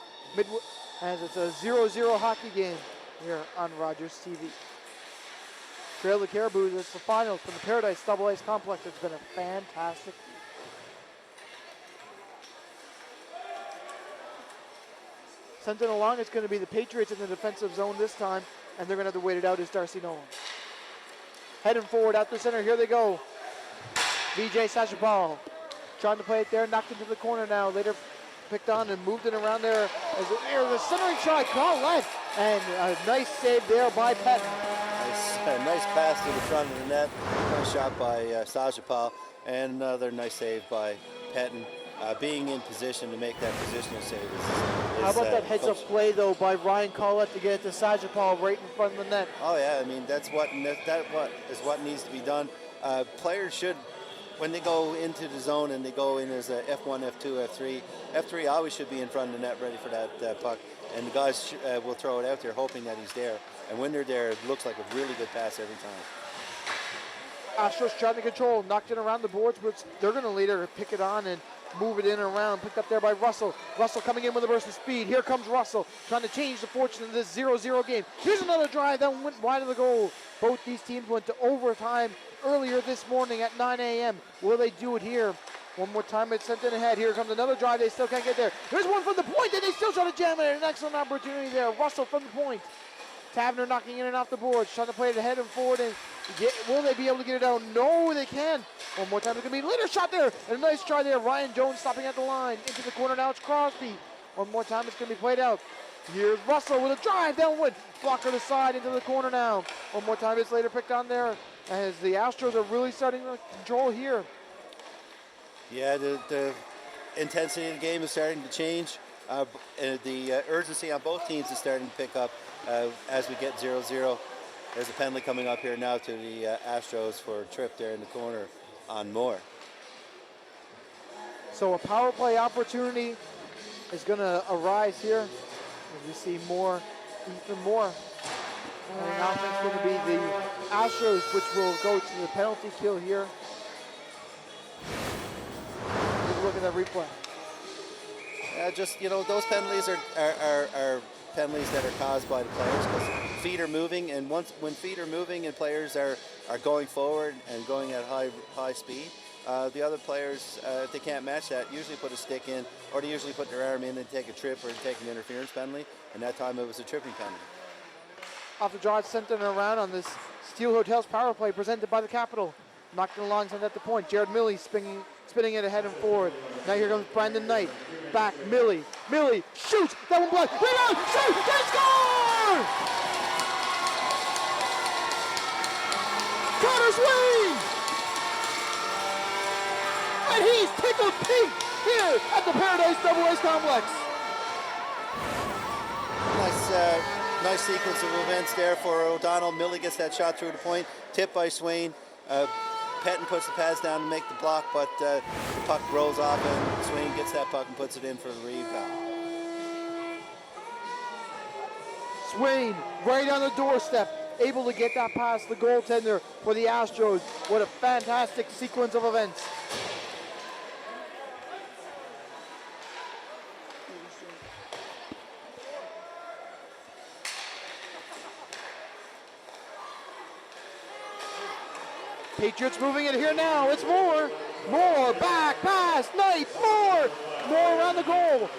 as it's a 0-0 hockey game here on Rogers TV. Trail the Caribou, this is the finals from the Paradise Double Ice Complex. It's been a fantastic week. Sent it along, it's going to be the Patriots in the defensive zone this time, and they're going to have to wait it out as Darcy Nolan. Heading forward out the center, here they go. BJ Sachapal trying to play it there, knocked into the corner now. Later picked on and moved it around there. There's a centering shot, call left, and a nice save there by Penton. Nice pass to the front of the net. Nice shot by Sachapal, and another nice save by Penton. Being in position to make that positional save is how about that heads-up play, though, by Ryan Collett to get it to Sachapal right in front of the net? Oh, yeah. I mean, that's what needs to be done. Players should, when they go into the zone and they go in as a F1, F2, F3, F3 always should be in front of the net ready for that puck. And the guys will throw it out there hoping that he's there. And when they're there, it looks like a really good pass every time. Astros trying to control, knocked it around the boards, but they're going to later pick it on and move it in and around. Picked up there by Russell. Russell coming in with a burst of speed. Here comes Russell trying to change the fortune of this 0-0 game. Here's another drive that went wide of the goal. Both these teams went to overtime earlier this morning at 9 a.m. Will they do it here? One more time, it's sent in ahead. Here comes another drive. They still can't get there. There's one from the point, and they still try to jam it. An excellent opportunity there. Russell from the point. Tavener knocking in and off the boards, trying to play it ahead and forward. And will they be able to get it down? No, they can. One more time, it's going to be a later shot there. And a nice try there. Ryan Jones stopping at the line. Into the corner now, it's Crosby. One more time, it's going to be played out. Here's Russell with a drive downward. Blocker to side into the corner now. One more time, it's later picked on there. As the Astros are really starting to control here. Yeah, the intensity of the game is starting to change. The urgency on both teams is starting to pick up as we get 0-0. There's a penalty coming up here now to the Astros for a trip there in the corner on Moore. So a power play opportunity is going to arise here. As we see Moore, Ethan Moore. And now it's going to be the Astros, which will go to the penalty kill here. Look at that replay. Just, those penalties are penalties that are caused by the players because feet are moving, and when feet are moving and players are going forward and going at high speed, the other players, if they can't match that, usually put a stick in, or they usually put their arm in and take a trip or take an interference penalty, and that time it was a tripping penalty. Off the draw, sent it around on this Steel Hotels power play presented by the Capitol. Knocked it along, sent at the point. Jared Milley spinning it ahead and forward. Now here comes Brandon Knight. Back, Milley. Milley shoots. That one blocked. Rebound, shoot, they score! Connor Swain! And he's tickled pink here at the Paradise Double Ice Complex. Nice sequence of events there for O'Donnell. Millie gets that shot through the point, tipped by Swain. Petton puts the pads down to make the block, but the puck rolls off and Swain gets that puck and puts it in for the rebound. Swain right on the doorstep, able to get that past the goaltender for the Astros. What a fantastic sequence of events. Patriots moving it here now. It's Moore. Moore, back, pass, Knight, Moore. Moore around the goal.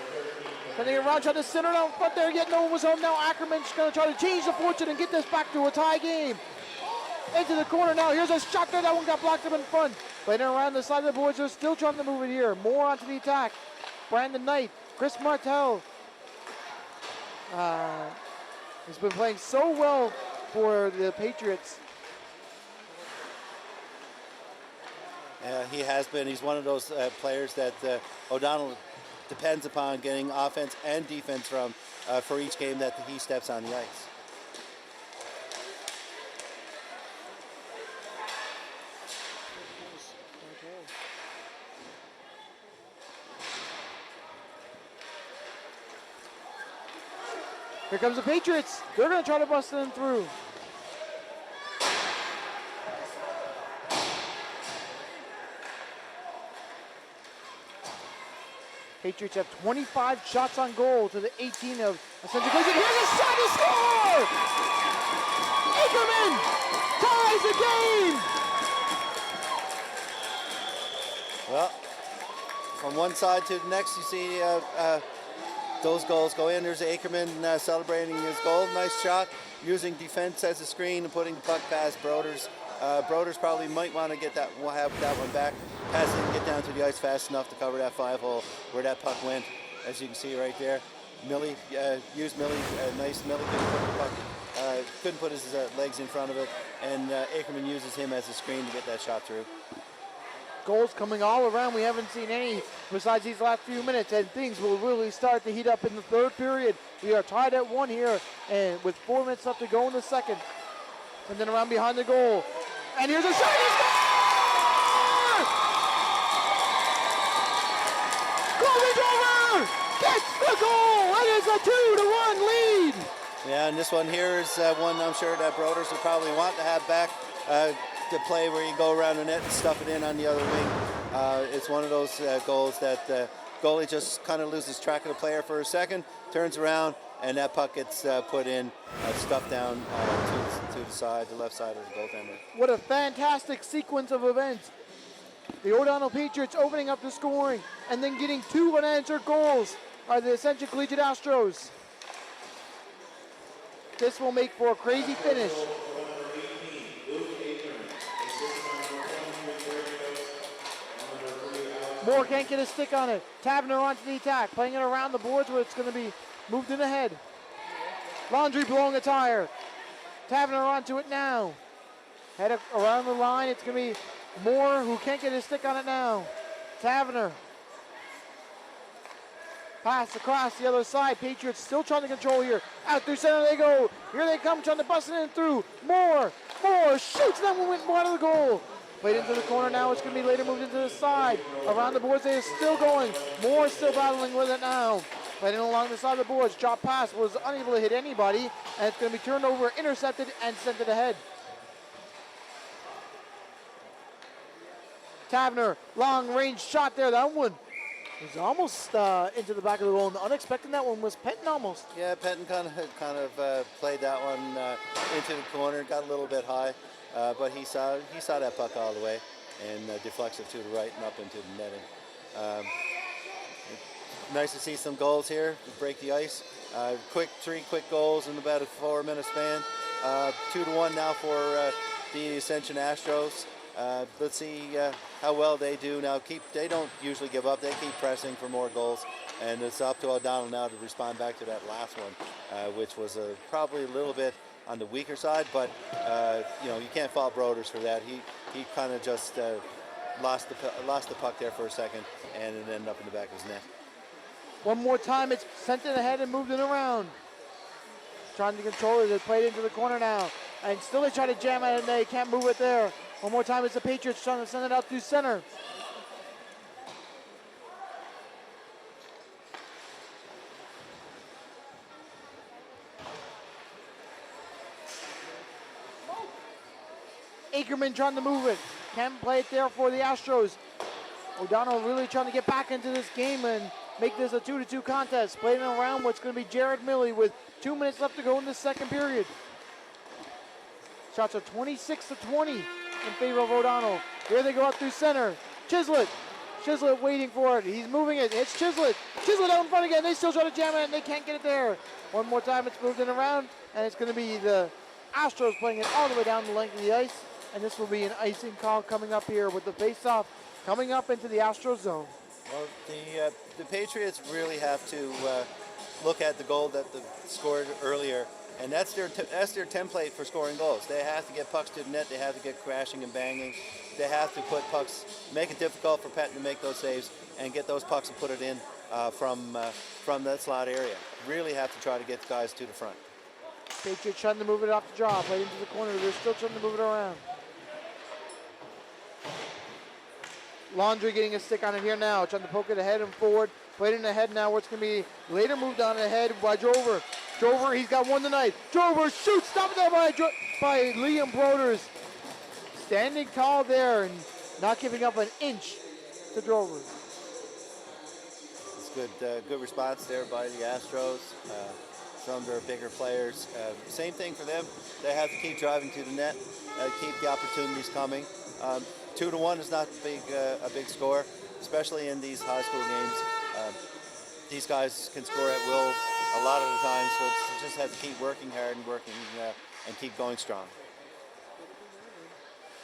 Sending it around, trying to center it out front there, yet no one was home. Now Ackerman's going to try to change the fortune and get this back to a tie game. Into the corner now. Here's a shot there. That one got blocked up in front. Playing around the side of the boards. They're still trying to move it here. Moore onto the attack. Brandon Knight, Chris Martel. He's been playing so well for the Patriots. He has been. He's one of those players that O'Donnell depends upon getting offense and defense from for each game that he steps on the ice. Here comes the Patriots. They're going to try to bust them through. Patriots have 25 shots on goal to the 18 of Ascension Collegiate. Here's a shot to score! Ackerman ties the game! Well, from one side to the next, you see those goals go in. There's Ackerman celebrating his goal. Nice shot, using defense as a screen and putting the puck past Broders. Broders probably might want to have that one back. Pass didn't get down to the ice fast enough to cover that 5-hole where that puck went. As you can see right there, Millie used Millie. Nice Millie couldn't put his legs in front of it, and Ackerman uses him as a screen to get that shot through. Goals coming all around. We haven't seen any besides these last few minutes, and things will really start to heat up in the third period. We are tied at 1 here, and with 4 minutes left to go in the second. And then around behind the goal. And here's a shot. He scores! Colby Drover gets the goal. It is a 2-1 lead. Yeah, and this one here is one I'm sure that Broders will probably want to have back. The play where you go around the net and stuff it in on the other wing. It's one of those goals that the goalie just kind of loses track of the player for a second, turns around, and that puck gets put in, stuffed down to the side, the left side of the goaltender. What a fantastic sequence of events. The O'Donnell Patriots opening up the scoring and then getting 2 unanswered goals are the Ascension Collegiate Astros. This will make for a crazy finish. Moore can't get a stick on it. Tavener onto the attack, playing it around the boards where it's going to be moved in ahead. Laundry blowing a tire. Tavener onto it now. Head around the line. It's going to be Moore who can't get his stick on it now. Tavener. Pass across the other side. Patriots still trying to control here. Out through center they go. Here they come trying to bust it in through. Moore shoots. That one went more out of the goal. Played into the corner now. It's going to be later moved into the side. Around the boards, they are still going. Moore still battling with it now. Played in along the side of the boards. Drop pass was unable to hit anybody. And it's going to be turned over, intercepted, and sent it ahead. Tavener, long range shot there. That one was almost into the back of the goal. And unexpected that one was Petton almost. Yeah, Petton kind of played that one into the corner, got a little bit high. But he saw that puck all the way and deflects it to the right and up into the netting. Nice to see some goals here to break the ice. 3 quick goals in about a 4-minute span. 2-1 now for the Ascension Astros. Let's see how well they do now. They don't usually give up. They keep pressing for more goals, and it's up to O'Donnell now to respond back to that last one, which was probably a little bit on the weaker side, but you know, you can't fault Broders for that. He kind of just lost the puck there for a second, and it ended up in the back of his net. One more time, it's sent it ahead and moved it around. Trying to control it, they played into the corner now. And still they try to jam it and they can't move it there. One more time, it's the Patriots trying to send it out through center. Ackerman trying to move it. Can't play it there for the Astros. O'Donnell really trying to get back into this game and make this a 2-2 contest. Playing around what's going to be Jared Milley with 2 minutes left to go in the second period. Shots are 26-20 in favor of O'Donnell. Here they go out through center. Chislett waiting for it. He's moving it. It's Chislett out in front again. They still try to jam it and they can't get it there. One more time, it's moved in around, and it's going to be the Astros playing it all the way down the length of the ice. And this will be an icing call coming up here with the face-off coming up into the Astros zone. Well, the Patriots really have to look at the goal that they scored earlier, and that's their template for scoring goals. They have to get pucks to the net. They have to get crashing and banging. They have to put pucks, make it difficult for Patton to make those saves, and get those pucks and put it in from that slot area. Really have to try to get the guys to the front. Patriots trying to move it off the draw, played into the corner. They're still trying to move it around. Laundry getting a stick on it here now, trying to poke it ahead and forward. Played in ahead now, where it's going to be later moved on ahead by Drover. Drover, he's got one tonight. Drover shoots, stopped there by Liam Broders. Standing tall there and not giving up an inch to Drover. It's good response there by the Astros. Some of their bigger players. Same thing for them. They have to keep driving to the net, keep the opportunities coming. 2-1 is not a big score, especially in these high school games. These guys can score at will a lot of the time, so you just have to keep working hard and keep going strong.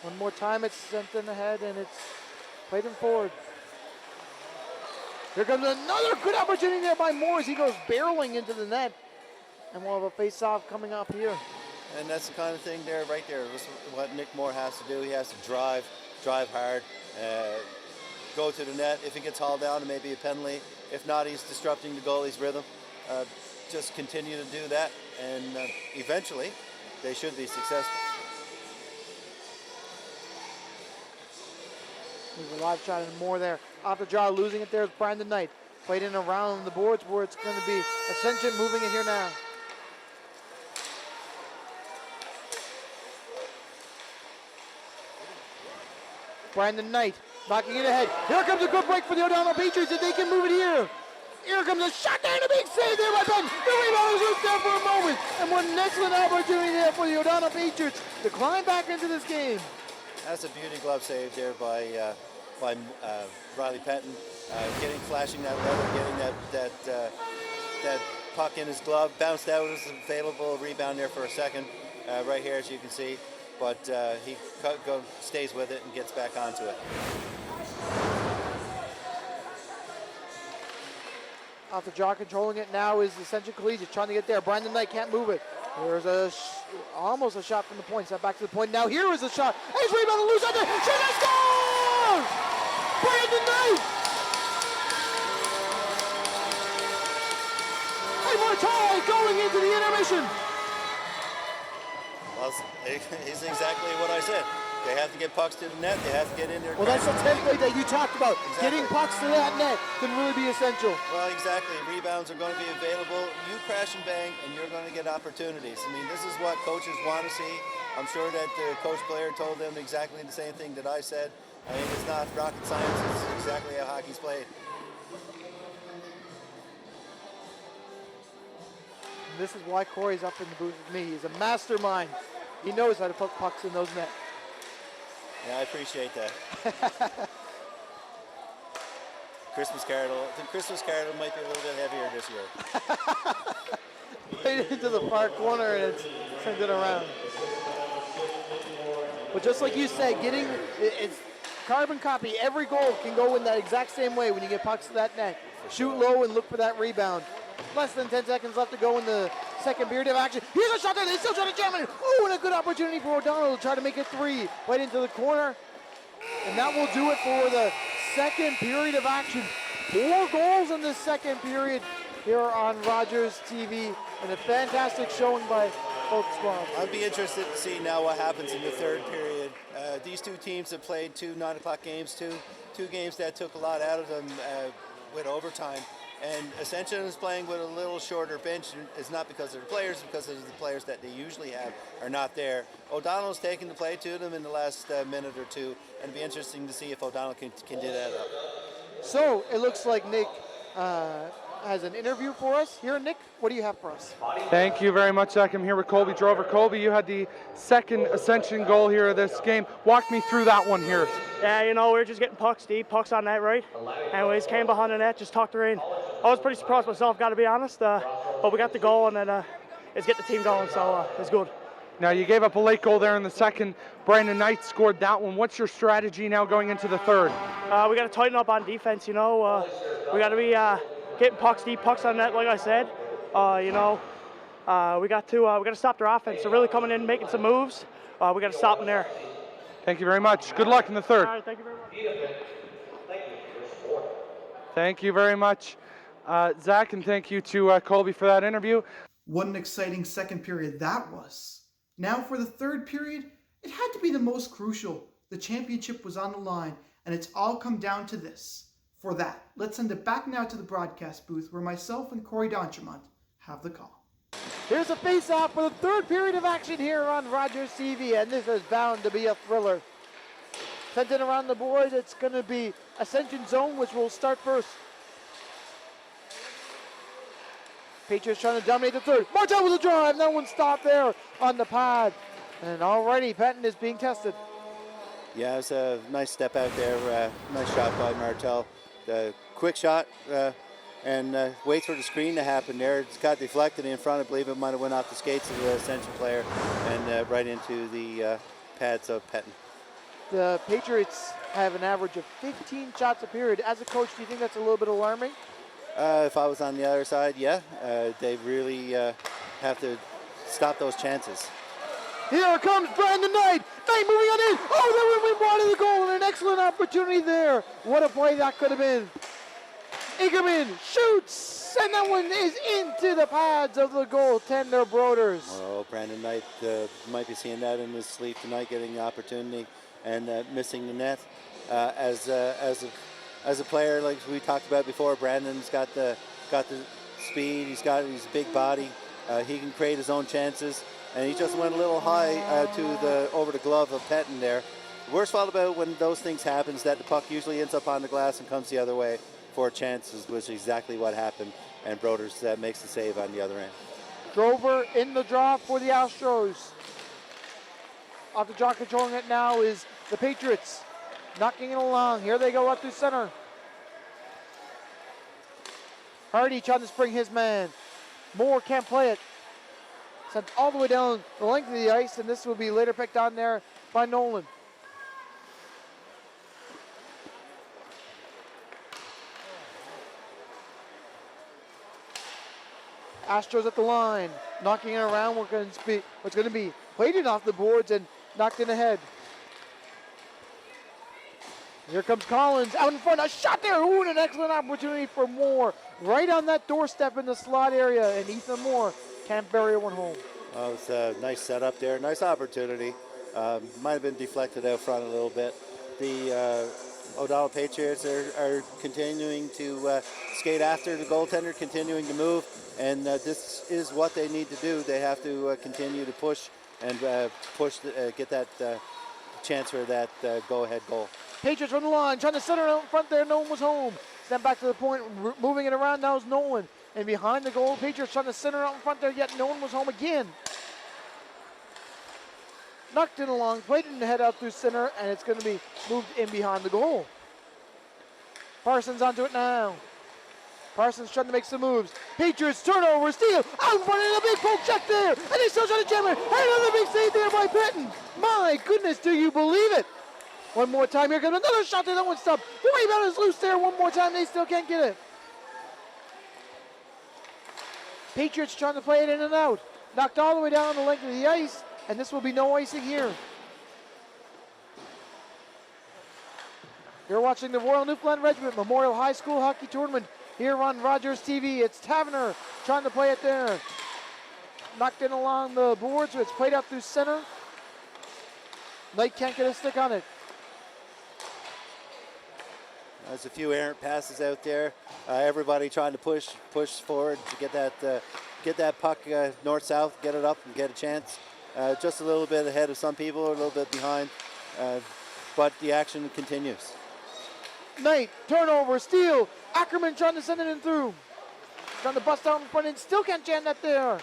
One more time, it's sent in ahead and it's played in forward. Here comes another good opportunity there by Moores. He goes barreling into the net, and we'll have a face-off coming up here. And that's the kind of thing there, right there. This is what Nick Moore has to do. He has to drive hard, go to the net. If he gets hauled down, it may be a penalty. If not, he's disrupting the goalie's rhythm. Just continue to do that, and eventually they should be successful. There's a live shot and more there. Off the draw, losing it there is Brandon Knight. Played in around the boards where it's going to be Ascension moving it here now. Brandon Knight knocking it ahead. Here comes a good break for the O'Donnell Patriots if they can move it here. Here comes a shot there and a big save there by Penn. The rebound was loose there for a moment. And one excellent opportunity there for the O'Donnell Patriots to climb back into this game. That's a beauty glove save there by Riley Penton. Flashing that leather, getting that puck in his glove. Bounced out, was available rebound there for a second. Right here, as you can see. But he stays with it and gets back onto it. Off the draw, controlling it now is Ascension Collegiate, trying to get there. Brandon Knight can't move it. There's almost a shot from the point. Set back to the point. Now here is a shot. And it's rebounded loose out there. Shoot and score! Brandon Knight! And we're tied going into the intermission. Well, it's exactly what I said. They have to get pucks to the net. They have to get in there. Well, that's the template that you talked about. Exactly. Getting pucks to that net can really be essential. Well, exactly. Rebounds are going to be available. You crash and bang, and you're going to get opportunities. I mean, this is what coaches want to see. I'm sure that the coach player told them exactly the same thing that I said. I mean, it's not rocket science. It's exactly how hockey's played. And this is why Corey's up in the booth with me. He's a mastermind. He knows how to put pucks in those nets. Yeah, I appreciate that. The Christmas card might be a little bit heavier this year. Right into the far corner and it's sent it around. But just like you said, it's carbon copy. Every goal can go in that exact same way when you get pucks to that net. Shoot low and look for that rebound. Less than 10 seconds left to go in the second period of action. Here's a shot there. They still try to jam it. Oh, and a good opportunity for O'Donnell to try to make it 3. Right into the corner. And that will do it for the second period of action. 4 goals in the second period here on Rogers TV. And a fantastic showing by both squads. I'd be interested to see now what happens in the third period. These two teams have played 2 9 o'clock games, two games that took a lot out of them with overtime. And Ascension is playing with a little shorter bench. It's not because of the players, it's because of the players that they usually have are not there. O'Donnell's taken the play to them in the last minute or two, and it'd be interesting to see if O'Donnell can do that up. So it looks like Nick has an interview for us. Here, Nick, what do you have for us? Thank you very much, Zach. I'm here with Colby Drover. Colby, you had the second Ascension goal here of this game. Walk me through that one here. Yeah, we were just getting pucks deep, pucks on net, right? Anyways, came behind the net, just tucked her in. I was pretty surprised myself, got to be honest. But we got the goal, and then it's get the team going, so it's good. Now, you gave up a late goal there in the second. Brandon Knight scored that one. What's your strategy now going into the third? We got to tighten up on defense, We got to be getting pucks deep, pucks on net, like I said. We got to stop their offense. They're really coming in, making some moves. We got to stop them there. Thank you very much. Good luck in the third. All right, thank you very much. Thank you very much, Zach, and thank you to Colby for that interview. What an exciting second period that was. Now for the third period, it had to be the most crucial. The championship was on the line, and it's all come down to this. For that, let's send it back now to the broadcast booth where myself and Corey Donchamont have the call. Here's a face-off for the third period of action here on Rogers TV, and this is bound to be a thriller. Sent in around the boards, it's going to be Ascension Zone, which will start first. Patriots trying to dominate the third. Martel with a drive, no one stopped there on the pad. And already Patton is being tested. Yeah, it was a nice step out there. Nice shot by Martel. Quick shot and waits for the screen to happen there. It's got deflected in front. I believe it might have went off the skates of the Ascension player and right into the pads of Patton. The Patriots have an average of 15 shots a period. As a coach, do you think that's a little bit alarming? If I was on the other side, yeah. They really have to stop those chances. Here comes Brandon Knight. Knight moving on in. Oh, they went wide of the goal, and an excellent opportunity there. What a play that could have been. Ingerman shoots, and that one is into the pads of the goaltender Broders. Oh, Brandon Knight might be seeing that in his sleep tonight, getting the opportunity and missing the net. As a player, like we talked about before, Brandon's got the speed. He's got his big body. He can create his own chances, and he just went a little high over the glove of Pettin there. The worst part about when those things happen is that the puck usually ends up on the glass and comes the other way for chances, which is exactly what happened. And Broders makes the save on the other end. Drover in the draw for the Astros. Off the draw, controlling it now is the Patriots. Knocking it along. Here they go up through center. Hardy trying to spring his man. Moore can't play it. Sent all the way down the length of the ice, and this will be later picked on there by Nolan. Astros at the line, knocking it around. What's going to be plated off the boards and knocked in ahead. Here comes Collins out in front. A shot there. Ooh, and an excellent opportunity for Moore. Right on that doorstep in the slot area. And Ethan Moore can't bury one home. Well, it's a nice setup there. Nice opportunity. Might have been deflected out front a little bit. The O'Donnell Patriots are continuing to skate after the goaltender, continuing to move. And this is what they need to do. They have to continue to push and get that chance for that go-ahead goal. Patriots on the line, trying to center out in front there. No one was home. Sent back to the point, moving it around. Now is Nolan. And behind the goal, Patriots trying to center out in front there, yet no one was home again. Knocked it along, played it in the head out through center, and it's going to be moved in behind the goal. Parsons onto it now. Parsons trying to make some moves. Patriots turnover, steal, out in front of a big poke check there, and they still trying to jam it. And another big save there by Pettin. My goodness, do you believe it? One more time, here comes another shot there, that one stopped. The rebound is loose there one more time, they still can't get it. Patriots trying to play it in and out. Knocked all the way down the length of the ice, and this will be no icing here. You're watching the Royal Newfoundland Regiment Memorial High School Hockey Tournament here on Rogers TV. It's Taverner trying to play it there. Knocked in along the boards, so it's played out through center. Knight can't get a stick on it. There's a few errant passes out there. Everybody trying to push forward to get that puck north-south, get it up and get a chance. Just a little bit ahead of some people, a little bit behind, but the action continues. Knight, turnover, steal. Ackerman trying to send it in through. Trying to bust out in front and still can't jam that there.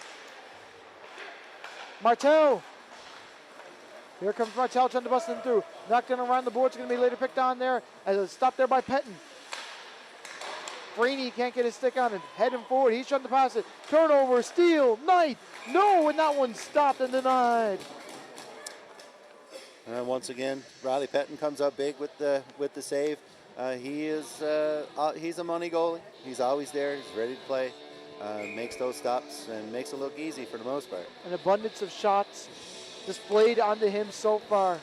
Martel. Here comes Martel trying to bust it in through. Knocked in around the board. It's going to be later picked on there. As it's stopped there by Pettin. Freeney can't get his stick on it. Heading forward. He's trying to pass it. Turnover, steal. Knight. No, and that one stopped and denied. And once again, Riley Pettin comes up big with the save. He's a money goalie. He's always there. He's ready to play. Makes those stops and makes it look easy for the most part. An abundance of shots displayed onto him so far.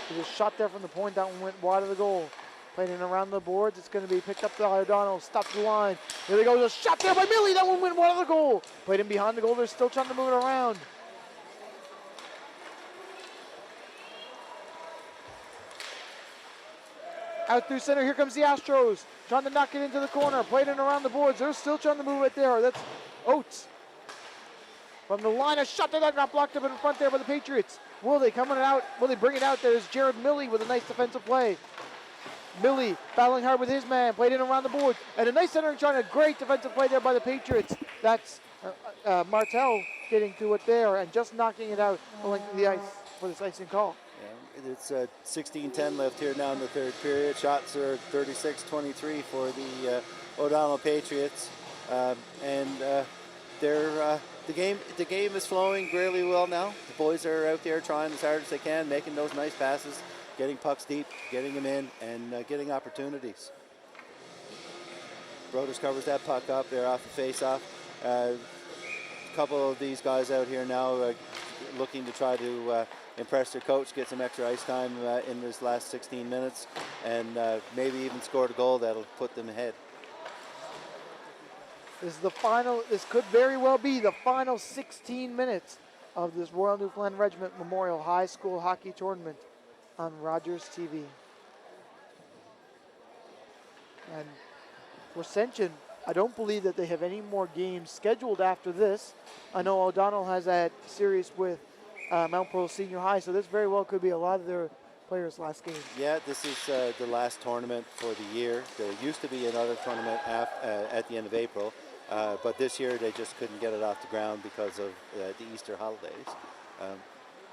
He was shot there from the point. That one went wide of the goal. Playing in around the boards. It's going to be picked up by O'Donnell. Stopped the line. Here they go. A shot there by Millie. That one went wide of the goal. Played in behind the goal. They're still trying to move it around. Out through center. Here comes the Astros. Trying to knock it into the corner. Played in around the boards. They're still trying to move it there. That's Oates. From the line, a shot that got blocked up in front there by the Patriots. Will they coming out? Will they bring it out? There's Jared Millie with a nice defensive play. Millie battling hard with his man. Played in around the board. And a nice centering trying a great defensive play there by the Patriots. That's Martel getting to it there and just knocking it out the length of the ice for this icing call. Yeah, it's 16-10 left here now in the third period. Shots are 36-23 for the O'Donnell Patriots. The game is flowing really well now. The boys are out there trying as hard as they can, making those nice passes, getting pucks deep, getting them in, and getting opportunities. Broders covers that puck up there off the face-off. A couple of these guys out here now looking to try to impress their coach, get some extra ice time in this last 16 minutes, and maybe even score a goal that'll put them ahead. This is the final, this could very well be the final 16 minutes of this Royal Newfoundland Regiment Memorial High School Hockey Tournament on Rogers TV. And for Ascension, I don't believe that they have any more games scheduled after this. I know O'Donnell has that series with Mount Pearl Senior High, so this very well could be a lot of their players' last game. Yeah, this is the last tournament for the year. There used to be another tournament at the end of April, but this year they just couldn't get it off the ground because of the Easter holidays.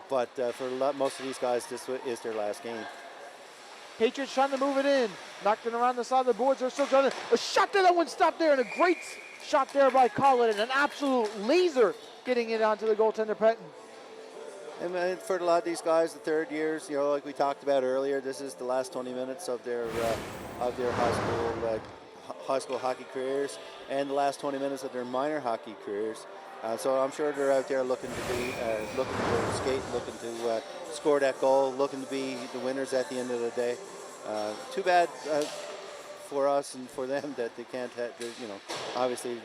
But for most of these guys, this is their last game. Patriots trying to move it in. Knocked it around the side of the boards. They're still trying to... A shot there, that one stopped there, and a great shot there by Collin, and an absolute laser getting it onto the goaltender Pettin. And for a lot of these guys, the third years, you know, like we talked about earlier, this is the last 20 minutes of their high school hockey careers, and the last 20 minutes of their minor hockey careers. So I'm sure they're out there looking to skate, looking to score that goal, looking to be the winners at the end of the day. Too bad for us and for them that they can't have, you know, obviously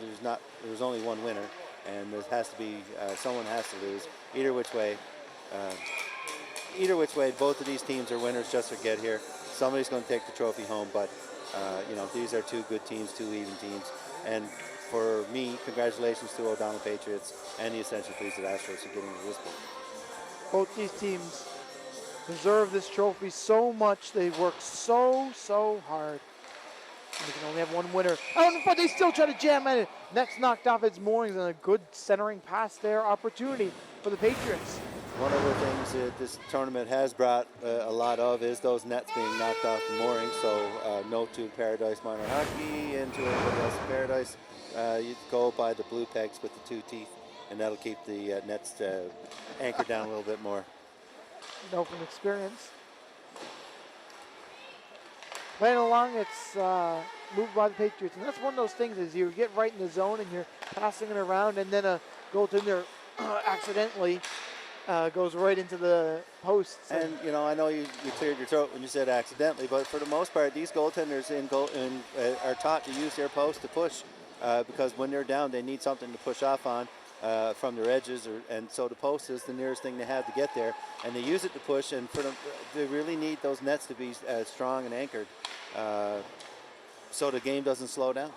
there's only one winner, and there has to be, someone has to lose. Either which way, both of these teams are winners just to get here. Somebody's going to take the trophy home, but you know, these are two good teams, two even teams, and for me, congratulations to O'Donnell Patriots and the Ascension Collegiate Astros for getting to this point. Both these teams deserve this trophy so much. They work so hard. And they can only have one winner. Out in front, they still try to jam at it. Next knocked off its moorings, and a good centering pass there. Opportunity for the Patriots. One of the things that this tournament has brought a lot of is those nets being knocked off the moorings. So note to Paradise Minor Hockey and to everybody else in Paradise, you go by the blue pegs with the two teeth, and that'll keep the nets anchored down a little bit more. Know from experience. Playing along, it's moved by the Patriots. And that's one of those things is you get right in the zone and you're passing it around, and then a goaltender accidentally goes right into the posts. And you know, I know you cleared your throat when you said accidentally, but for the most part, these goaltenders are taught to use their post to push because when they're down, they need something to push off on from their edges, and so the post is the nearest thing they have to get there, and they use it to push. And for them, they really need those nets to be strong and anchored, so the game doesn't slow down.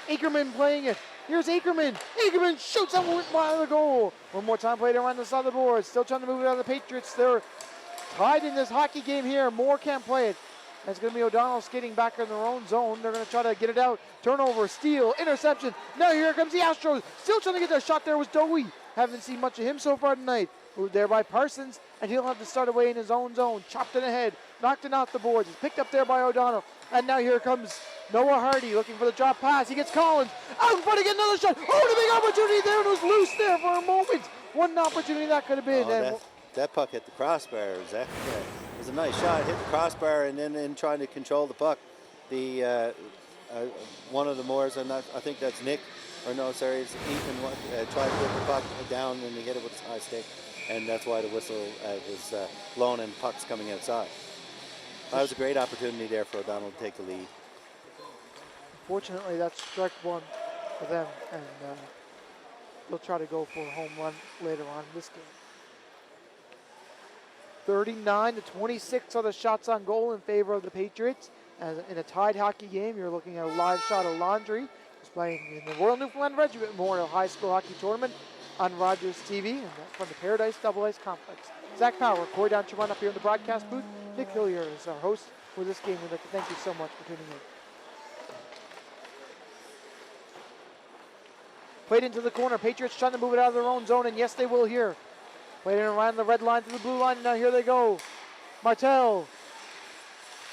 Ackerman playing it. Here's Ackerman. Ackerman shoots out by the goal. One more time played around the side of the board. Still trying to move it out of the Patriots. They're tied in this hockey game here. Moore can't play it. It's going to be O'Donnell skating back in their own zone. They're going to try to get it out. Turnover, steal, interception. Now here comes the Astros. Still trying to get that shot there was Dowie. Haven't seen much of him so far tonight. Moved there by Parsons, and he'll have to start away in his own zone. Chopped it ahead. Knocked it off the boards. It's picked up there by O'Donnell. And now here comes Noah Hardy looking for the drop pass. He gets Collins. Out in front to get another shot. Oh, the big opportunity there. It was loose there for a moment. One opportunity that could have been. Oh, that puck hit the crossbar, Zach. Yeah. It was a nice shot. Hit the crossbar, and then in trying to control the puck, the one of the Moors, and I think that's Nick, or no, sorry, it's Ethan, tried to get the puck down, and he hit it with his high stick, and that's why the whistle was blown and puck's coming outside. That was a great opportunity there for O'Donnell to take the lead. Fortunately, that's strike one for them, and they'll try to go for a home run later on in this game. 39-26 are the shots on goal in favor of the Patriots. As in a tied hockey game, you're looking at a live shot of Laundry, who's playing in the Royal Newfoundland Regiment Memorial High School Hockey Tournament on Rogers TV, and that's from the Paradise Double Ice Complex. Zach Power, Corey Down-Chuman up here in the broadcast booth. Nick Hillier is our host for this game. We'd like to thank you so much for tuning in. Played into the corner. Patriots trying to move it out of their own zone, and yes, they will here. Played it around the red line to the blue line, and now here they go. Martel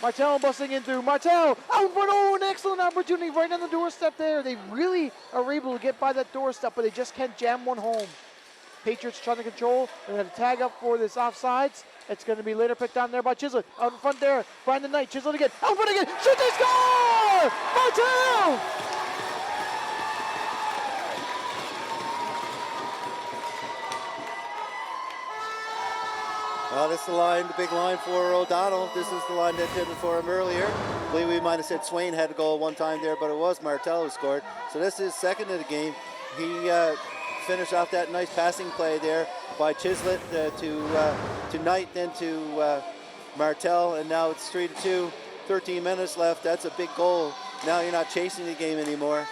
busting in through. Martel out in front. Oh, an excellent opportunity right on the doorstep there. They really are able to get by that doorstep, but they just can't jam one home. Patriots trying to control. They're going to tag up for this offsides. It's going to be later picked down there by Chislett. Out in front there, Brandon Knight. Chislett again. Out in front again. Shoot, they score! Martel! Well, this is the line, the big line for O'Donnell. This is the line that did it for him earlier. I believe we might have said Swain had a goal one time there, but it was Martel who scored. So this is second of the game. He finished off that nice passing play there by Chislett to Knight, then to Martel, and now it's 3-2. 13 minutes left. That's a big goal. Now you're not chasing the game anymore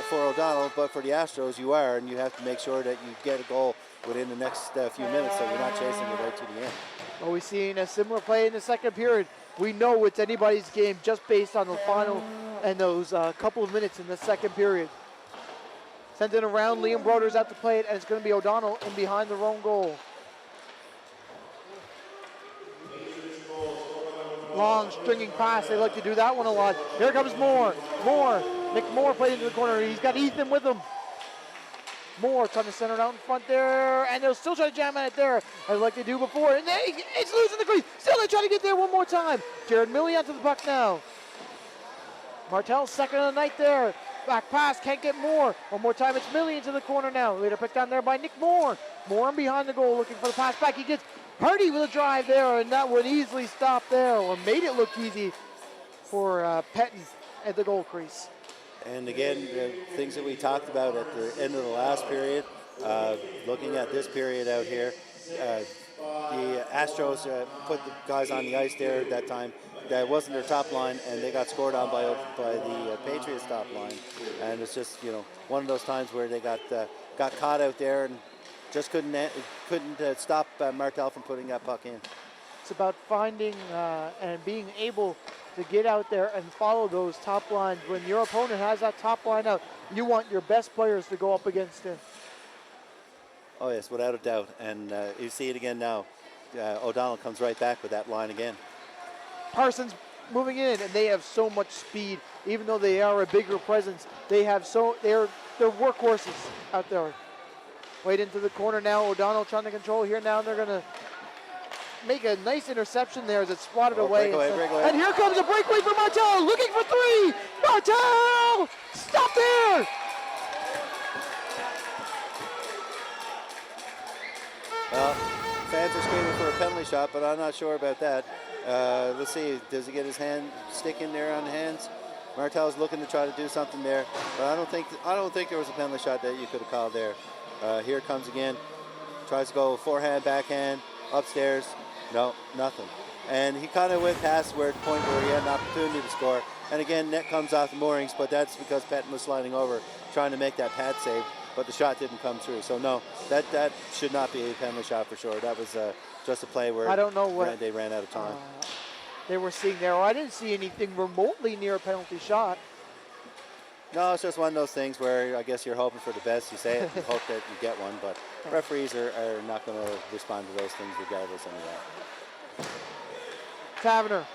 for O'Donnell, but for the Astros you are, and you have to make sure that you get a goal within the next few minutes, so you're not chasing it right to the end. Well, we've seen a similar play in the second period. We know it's anybody's game just based on the final and those couple of minutes in the second period. Sent it around, Liam Broders out to play it, and it's going to be O'Donnell in behind their own goal. Long stringing pass, they like to do that one a lot. Here comes Moore. Nick Moore played into the corner. He's got Ethan with him. Moore trying to center it out in front there, and they'll still try to jam at it there, as like they do before. And it's losing the crease. Still they try to get there one more time. Jared Milley onto the puck now. Martel's second of the night there. Back pass, can't get Moore. One more time, it's Milley into the corner now. Later picked down there by Nick Moore. Moore in behind the goal, looking for the pass back. He gets Hardy with a drive there, and that would easily stop there, or made it look easy for Pettin at the goal crease. And again, the things that we talked about at the end of the last period, looking at this period out here, the Astros put the guys on the ice there at that time. That wasn't their top line, and they got scored on by the Patriots top line. And it's just, one of those times where they got caught out there and just couldn't stop Martel from putting that puck in. It's about finding and being able to get out there and follow those top lines. When your opponent has that top line out, you want your best players to go up against him. Oh yes, without a doubt. And you see it again now. O'Donnell comes right back with that line again. Parsons moving in, and they have so much speed. Even though they are a bigger presence, they're workhorses out there. Wait into the corner now. O'Donnell trying to control here now, and they're going to make a nice interception there as it's swatted Oh, away. breakaway. And here comes a breakaway for Martel, looking for three. Martel, stop there. Well, fans are screaming for a penalty shot, but I'm not sure about that. Let's see, does he get his stick in there on the hands? Martel's looking to try to do something there, but I don't think there was a penalty shot that you could have called there. Here it comes again. Tries to go forehand, backhand, upstairs. No, nothing. And he kind of went past the point where he had an opportunity to score. And again, net comes off the moorings, but that's because Petton was sliding over, trying to make that pad save, but the shot didn't come through. So no, that should not be a penalty shot for sure. That was just a play where I don't know what they ran out of time. They were seeing there. I didn't see anything remotely near a penalty shot. No, it's just one of those things where I guess you're hoping for the best. You say it, you hope that you get one, but referees are not going to respond to those things regardless anyway. Taverner.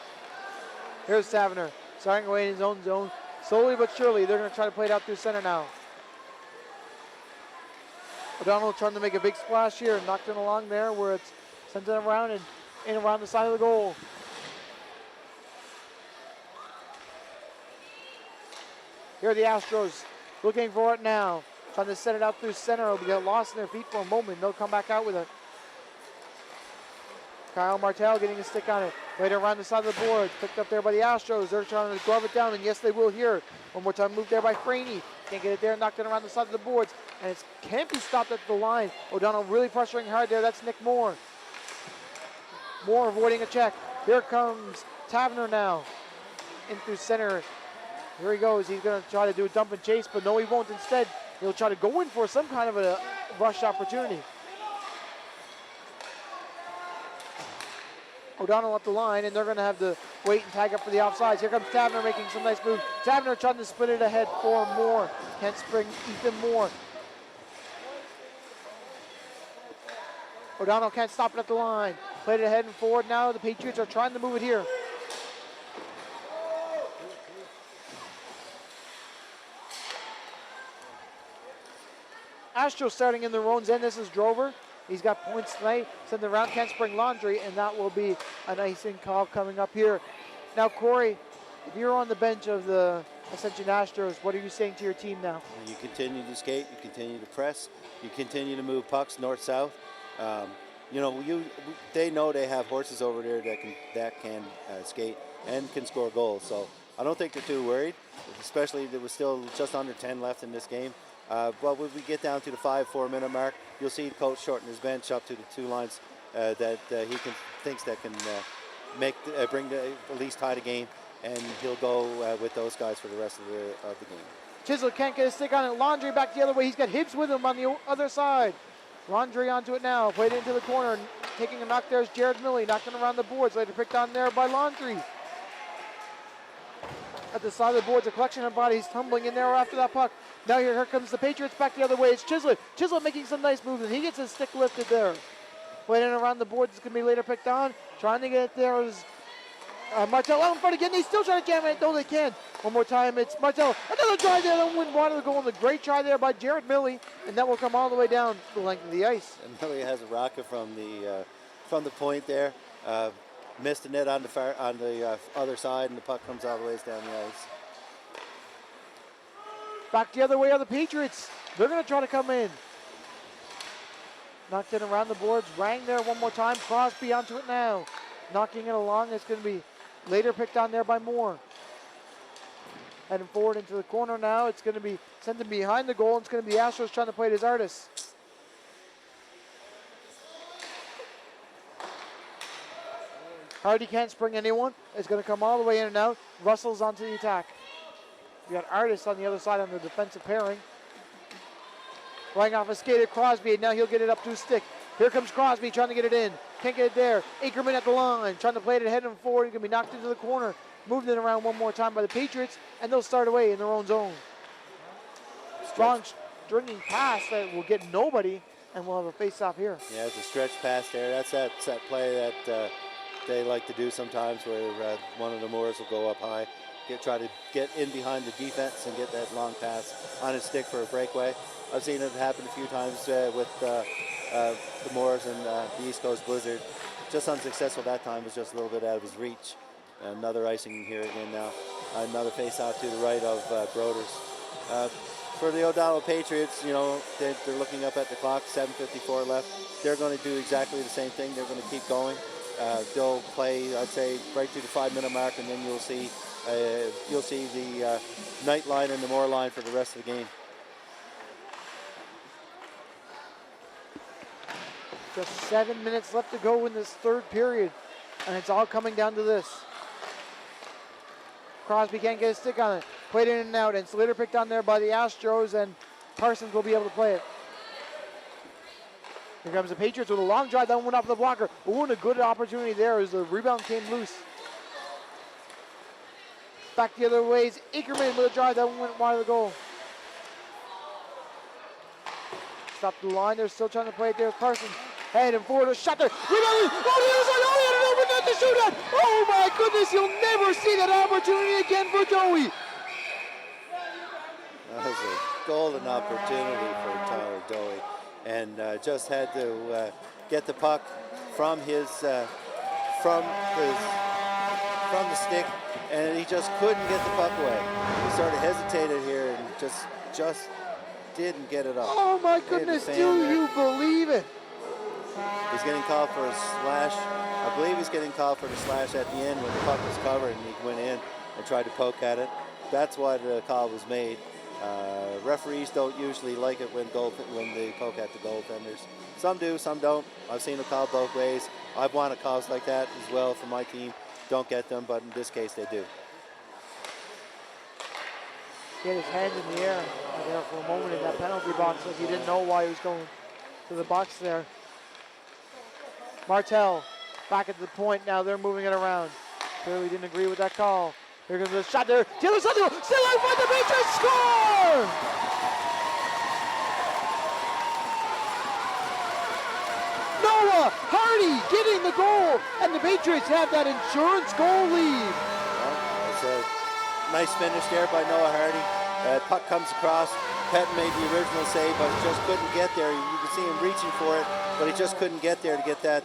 Here's Taverner. Starting away in his own zone. Slowly but surely, they're going to try to play it out through center now. O'Donnell trying to make a big splash here and knocked it along there where it's sent it around and in around the side of the goal. Here are the Astros looking for it now. Trying to set it out through center. It'll get lost in their feet for a moment. They'll come back out with it. Kyle Martel getting a stick on it. Right around the side of the board. Picked up there by the Astros. They're trying to glove it down, and yes, they will here. One more time, moved there by Franey. Can't get it there, knocked it around the side of the boards. And it can't be stopped at the line. O'Donnell really pressuring hard there. That's Nick Moore. Moore avoiding a check. Here comes Taverner now. In through center. Here he goes. He's going to try to do a dump and chase, but no, he won't. Instead, he'll try to go in for some kind of a rush opportunity. O'Donnell up the line, and they're going to have to wait and tag up for the offsides. Here comes Taverner making some nice moves. Taverner trying to split it ahead for Moore. Can't spring Ethan Moore. O'Donnell can't stop it at the line. Played it ahead and forward now. The Patriots are trying to move it here. Astros starting in their own end. This is Drover. He's got points tonight. Send it around, can't spring Laundry, and that will be an icing call coming up here. Now, Corey, if you're on the bench of the Ascension Astros, what are you saying to your team now? You continue to skate, you continue to press, you continue to move pucks north-south. They know they have horses over there that can skate and can score goals. So I don't think they're too worried, especially there was still just under 10 left in this game. But when we get down to the 5-4 minute mark, you'll see the coach shorten his bench up to the two lines that he thinks that can bring at least tie the game, and he'll go with those guys for the rest of the game. Chisholm can't get a stick on it. Laundry back the other way. He's got Hibbs with him on the other side. Laundry onto it now. Played it into the corner. Taking a knock there is Jared Milley. Knocking around the boards. Later picked on there by Laundry. At the side of the boards, a collection of bodies tumbling in there after that puck. Now here comes the Patriots back the other way. It's Chisholm. Chisholm making some nice moves, and he gets his stick lifted there. Playing it around the boards. It's going to be later picked on. Trying to get it there is Martel out in front again. They still trying to jam it. No, they can't. One more time. It's Martel. Another try there. Don't win water the goal. And a great try there by Jared Milley, and that will come all the way down the length of the ice. And Milley has a rocket from the point there. Missed the net on the other side, and the puck comes all the way down the ice. Back the other way are the Patriots. They're going to try to come in. Knocked it around the boards. Rang there one more time. Crosby onto it now. Knocking it along. It's going to be later picked on there by Moore. Heading forward into the corner now. It's going to be sent in behind the goal. It's going to be the Astros trying to play it as artists. Hardy can't spring anyone. It's going to come all the way in and out. Russell's onto the attack. We got Artis on the other side on the defensive pairing. Running off a skater, Crosby, and now he'll get it up to his stick. Here comes Crosby trying to get it in. Can't get it there. Ackerman at the line, trying to play it ahead and forward. He's going to be knocked into the corner. Moved it around one more time by the Patriots, and they'll start away in their own zone. Strong stringing pass that will get nobody, and we'll have a face-off here. Yeah, it's a stretch pass there. That's that set play that they like to do sometimes, where one of the Moors will go up high, try to get in behind the defense and get that long pass on his stick for a breakaway. I've seen it happen a few times with the Moors and the East Coast Blizzard. just unsuccessful that time. Was just a little bit out of his reach. Another icing here again now. Another face-off to the right of Broders. For the O'Donnell Patriots, you know, they're looking up at the clock, 7:54 left. They're going to do exactly the same thing. They're going to keep going. They'll play, I'd say, right to the 5-minute mark, and then you'll see the Knight line and the Moore line for the rest of the game. Just 7 minutes left to go in this third period, and it's all coming down to this. Crosby can't get a stick on it. Played in and out, and Slater picked on there by the Astros, and Parsons will be able to play it. Here comes the Patriots with a long drive. That one off the blocker. Ooh, and a good opportunity there as the rebound came loose. Back the other ways. Ackerman with a drive. That one went wide of the goal. Stop the line. They're still trying to play it there. Parsons head and forward. A shot there. Rebound. Oh, the other side. Oh, he had an open net to shoot at. Oh, my goodness. You'll never see that opportunity again for Joey. That was a golden opportunity for Tyler Dowie. And just had to get the puck from the stick, and he just couldn't get the puck away. He sort of hesitated here and just didn't get it off. Oh my goodness, do you believe it? He's getting called for a slash. I believe he's getting called for the slash at the end when the puck was covered and he went in and tried to poke at it. That's why the call was made. Referees don't usually like it when they poke at the goaltenders. Some do, some don't. I've seen it called both ways. I've wanted calls like that as well for my team. Don't get them, but in this case they do. He had his hands in the air there for a moment in that penalty box, like he didn't know why he was going to the box there. Martel back at the point now. They're moving it around. Clearly didn't agree with that call. Here comes the shot there. Taylor Sutherland still out for the Patriots. Score! Noah Hardy getting the goal, and the Patriots have that insurance goal lead. Well, that's a nice finish there by Noah Hardy. Puck comes across. Petton made the original save, but he just couldn't get there. You can see him reaching for it, but he just couldn't get there to get that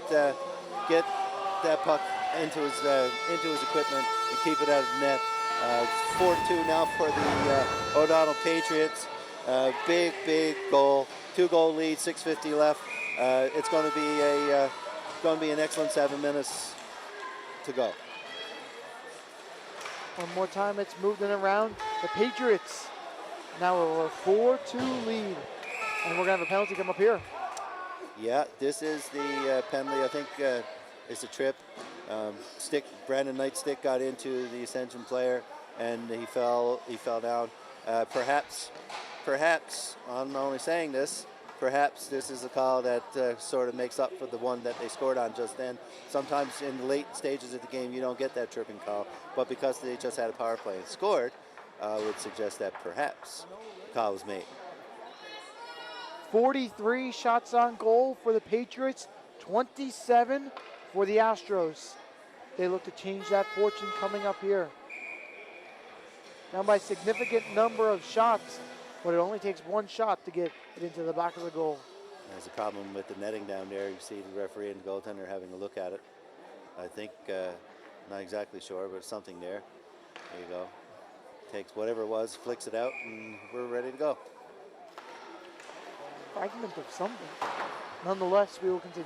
puck into his equipment and keep it out of the net. 4-2 now for the O'Donnell Patriots. Big goal, 2-goal lead, 6:50 left. It's going to be an excellent 7 minutes to go. One more time, it's moved in around. The Patriots now a 4-2 lead, and we're gonna have a penalty come up here. Yeah, this is the penalty. I think it's a trip. Brandon Knight's stick got into the Ascension player, and he fell down. Perhaps, I'm only saying this, perhaps this is a call that sort of makes up for the one that they scored on just then. Sometimes in the late stages of the game, you don't get that tripping call, but because they just had a power play and scored, I would suggest that perhaps the call was made. 43 shots on goal for the Patriots, 27 for the Astros. They look to change that fortune coming up here. Down by a significant number of shots, but it only takes one shot to get it into the back of the goal. There's a problem with the netting down there. You see the referee and the goaltender having a look at it. I think, not exactly sure, but something there. There you go. Takes whatever it was, flicks it out, and we're ready to go. Fragment of something. Nonetheless, we will continue.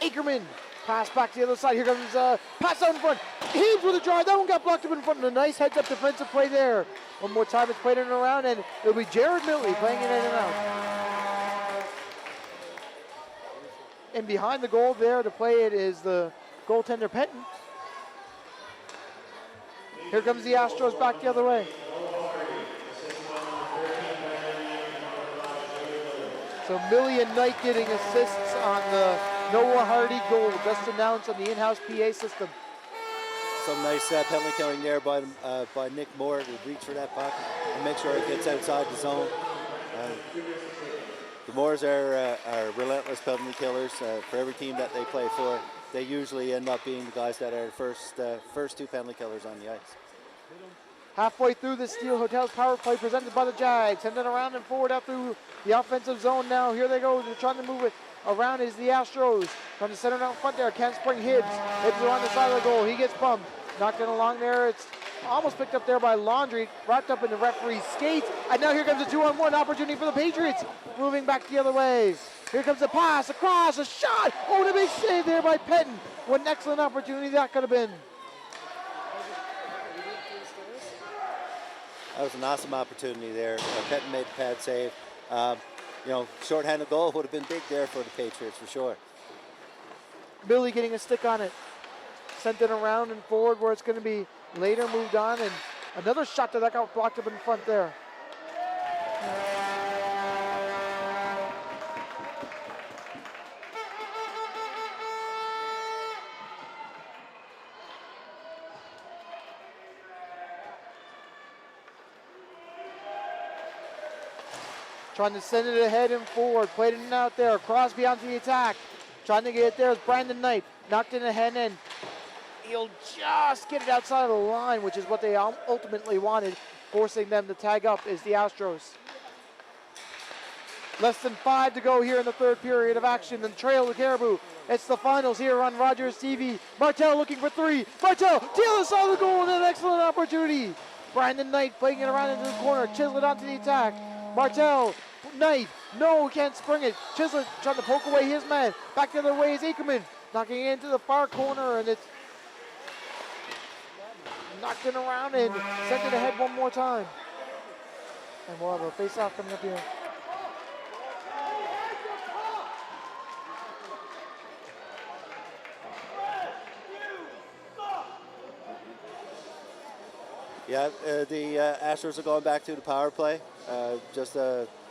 Ackerman, pass back to the other side. Here comes pass out in front. Heaves with a drive. That one got blocked up in front. And a nice heads-up defensive play there. One more time, it's played in and around, and it'll be Jared Miltley playing it in and out. And behind the goal there to play it is the goaltender Petton. Here comes the Astros back the other way. So Millie and Knight getting assists on the Noah Hardy goal, just announced on the in-house PA system. Some nice penalty killing there by Nick Moore to reach for that puck and make sure it gets outside the zone. The Moores are relentless penalty killers for every team that they play for. They usually end up being the guys that are the first two penalty killers on the ice. Halfway through the Steel Hotels power play presented by the Jags. Send it around and forward out through the offensive zone now. Here they go. They're trying to move it around is the Astros. Trying to center it out front there. Can't spring Hibbs. Hibbs around the side of the goal. He gets bumped. Knocked in along there. It's almost picked up there by Laundry. Wrapped up in the referee's skates. And now here comes a 2-on-1 opportunity for the Patriots. Moving back the other way. Here comes the pass across. A shot. Oh, and a big save there by Pettin. What an excellent opportunity that could have been. That was an awesome opportunity there. Pettin made the pad save. Shorthanded goal would have been big there for the Patriots for sure. Billy getting a stick on it. Sent it around and forward where it's going to be later moved on. And another shot that got blocked up in front there. Trying to send it ahead and forward. Played it in out there. Crosby onto the attack. Trying to get it there is Brandon Knight. Knocked in ahead and he'll just get it outside of the line, which is what they ultimately wanted. Forcing them to tag up is the Astros. Less than 5 to go here in the third period of action. The Trail to Caribou. It's the finals here on Rogers TV. Martell looking for 3. Martell, Taylor saw the goal and an excellent opportunity. Brandon Knight playing it around into the corner. Chislett onto the attack. Martell, Knight, no, can't spring it. Chislett trying to poke away his man. Back the other way is Ackerman. Knocking it into the far corner, and it's knocked it around and sent it ahead one more time. And we'll have a face-off coming up here. Yeah, the Astros are going back to the power play.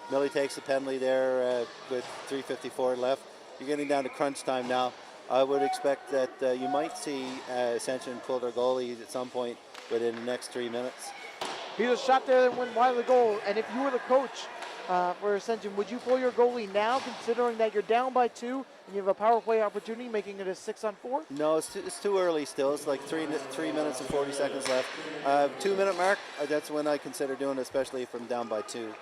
Millie takes the penalty there with 3:54 left. You're getting down to crunch time now. I would expect that you might see Ascension pull their goalie at some point within the next 3 minutes. Here's a shot there that went wide of the goal. And if you were the coach for Ascension, would you pull your goalie now, considering that you're down by 2 and you have a power play opportunity, making it a 6-on-4? No, it's too early still. It's like 3 minutes and 40 seconds left. 2-minute mark, that's when I consider doing it, especially if I'm down by 2.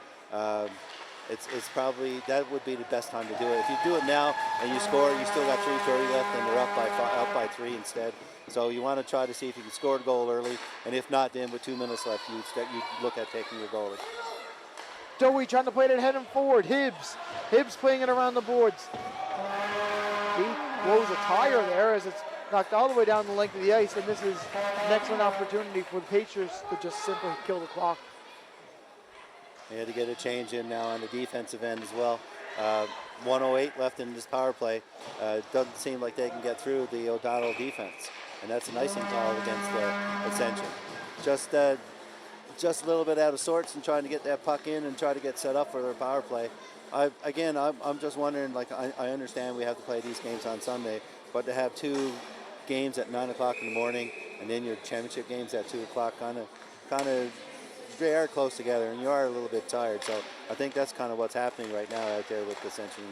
It's probably, that would be the best time to do it. If you do it now and you score, you still got 3:30 left and they're up by 3 instead. So you want to try to see if you can score the goal early, and if not, then with 2 minutes left, you'd look at taking your goalie. Dowie trying to play it ahead and forward. Hibbs playing it around the boards. He blows a tire there as it's knocked all the way down the length of the ice, and this is an excellent opportunity for the Patriots to just simply kill the clock. They had to get a change in now on the defensive end as well. 1:08 left in this power play. Doesn't seem like they can get through the O'Donnell defense, and that's an icing call against Ascension. Just a little bit out of sorts and trying to get that puck in and try to get set up for their power play. I'm just wondering, like, I understand we have to play these games on Sunday, but to have 2 games at 9 o'clock in the morning and then your championship games at 2 o'clock kind of they are close together, and you are a little bit tired. So I think that's kind of what's happening right now out there with the Ascension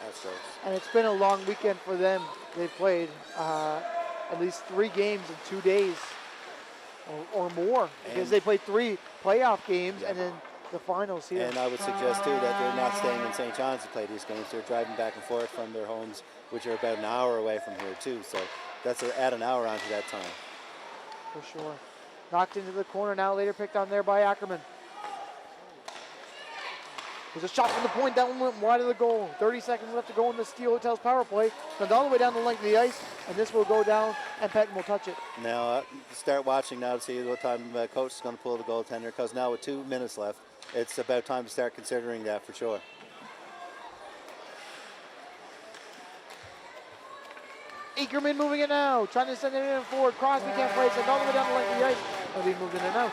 Astros. And it's been a long weekend for them. They played at least 3 games in 2 days or more, because they played 3 playoff games and then the finals here. And I would suggest too that they're not staying in St. John's to play these games. They're driving back and forth from their homes, which are about an hour away from here too. So that's add an hour onto that time. For sure. Knocked into the corner now, later picked on there by Ackerman. There's a shot from the point, that one went wide of the goal. 30 seconds left to go in the Steel Hotels power play. Comes all the way down the length of the ice, and this will go down, and Pettin will touch it. Now, start watching now to see what time coach is going to pull the goaltender, because now with 2 minutes left, it's about time to start considering that for sure. Ackerman moving it now, trying to send it in and forward. Crosby can't play, send all the way down the length of the ice. It'll be moved in and out.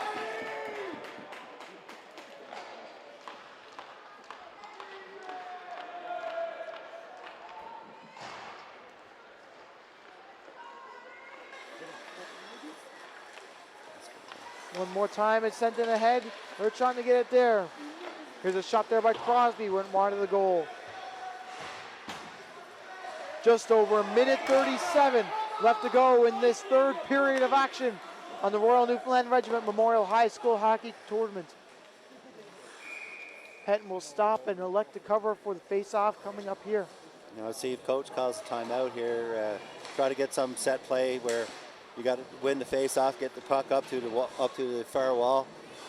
One more time, it's sent in ahead. They're trying to get it there. Here's a shot there by Crosby, went wide of the goal. Just over a minute 37 left to go in this third period of action on the Royal Newfoundland Regiment Memorial High School Hockey Tournament. Penton will stop and elect to cover for the face-off coming up here. You know, see if coach calls a timeout here. Try to get some set play where you got to win the face-off, get the puck up to the far wall,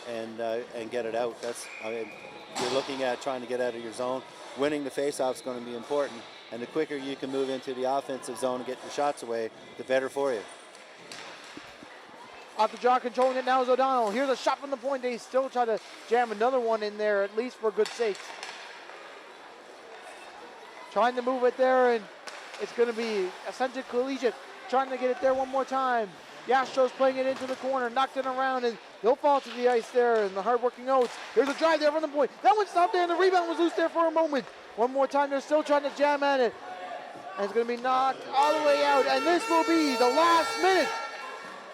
and get it out. You're looking at trying to get out of your zone. Winning the face-off is going to be important, and the quicker you can move into the offensive zone and get your shots away, the better for you. Off the draw, controlling it now is O'Donnell. Here's a shot from the point. They still try to jam another one in there, at least for good sakes. Trying to move it there, and it's going to be Ascension Collegiate trying to get it there one more time. Yastro's playing it into the corner, knocked it around, and he'll fall to the ice there, and the hard-working Oates. Here's a drive there from the point. That one stopped there, and the rebound was loose there for a moment. One more time, they're still trying to jam at it. And it's going to be knocked all the way out, and this will be the last minute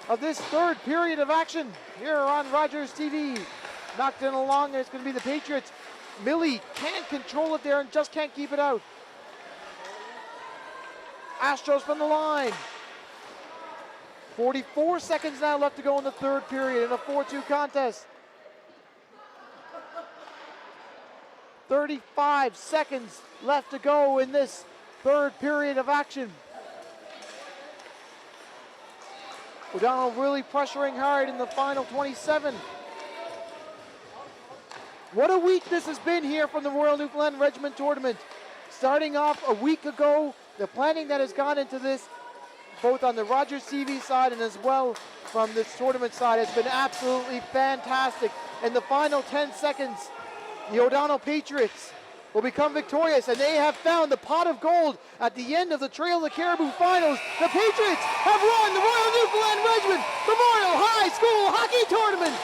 of this third period of action here on Rogers TV. Knocked in along, and it's going to be the Patriots. Millie can't control it there and just can't keep it out. Astros from the line. 44 seconds now left to go in the third period in a 4-2 contest. 35 seconds left to go in this third period of action. O'Donnell really pressuring hard in the final 27. What a week this has been here from the Royal Newfoundland Regiment Tournament. Starting off a week ago, the planning that has gone into this, both on the Rogers TV side and as well from this tournament side, has been absolutely fantastic. In the final 10 seconds, the O'Donnell Patriots will become victorious, and they have found the pot of gold at the end of the Trail of the Caribou Finals. The Patriots have won the Royal Newfoundland Regiment Memorial High School Hockey Tournament.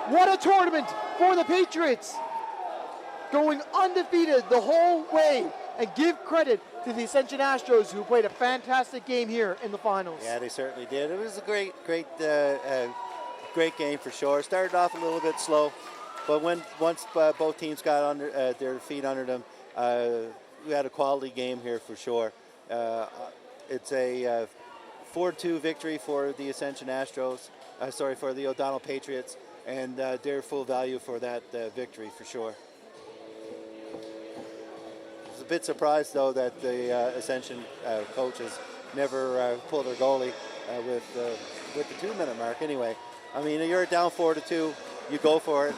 What a tournament for the Patriots, going undefeated the whole way, and give credit to the Ascension Astros, who played a fantastic game here in the finals. Yeah, they certainly did. It was a great game for sure. Started off a little bit slow, but once both teams got under their feet under them, we had a quality game here for sure. It's a 4-2 victory for the Ascension Astros. For the O'Donnell Patriots, and their full value for that victory for sure. I was a bit surprised though that the Ascension coaches never pulled their goalie with the 2-minute mark. Anyway, I mean, you're down 4-2, you go for it.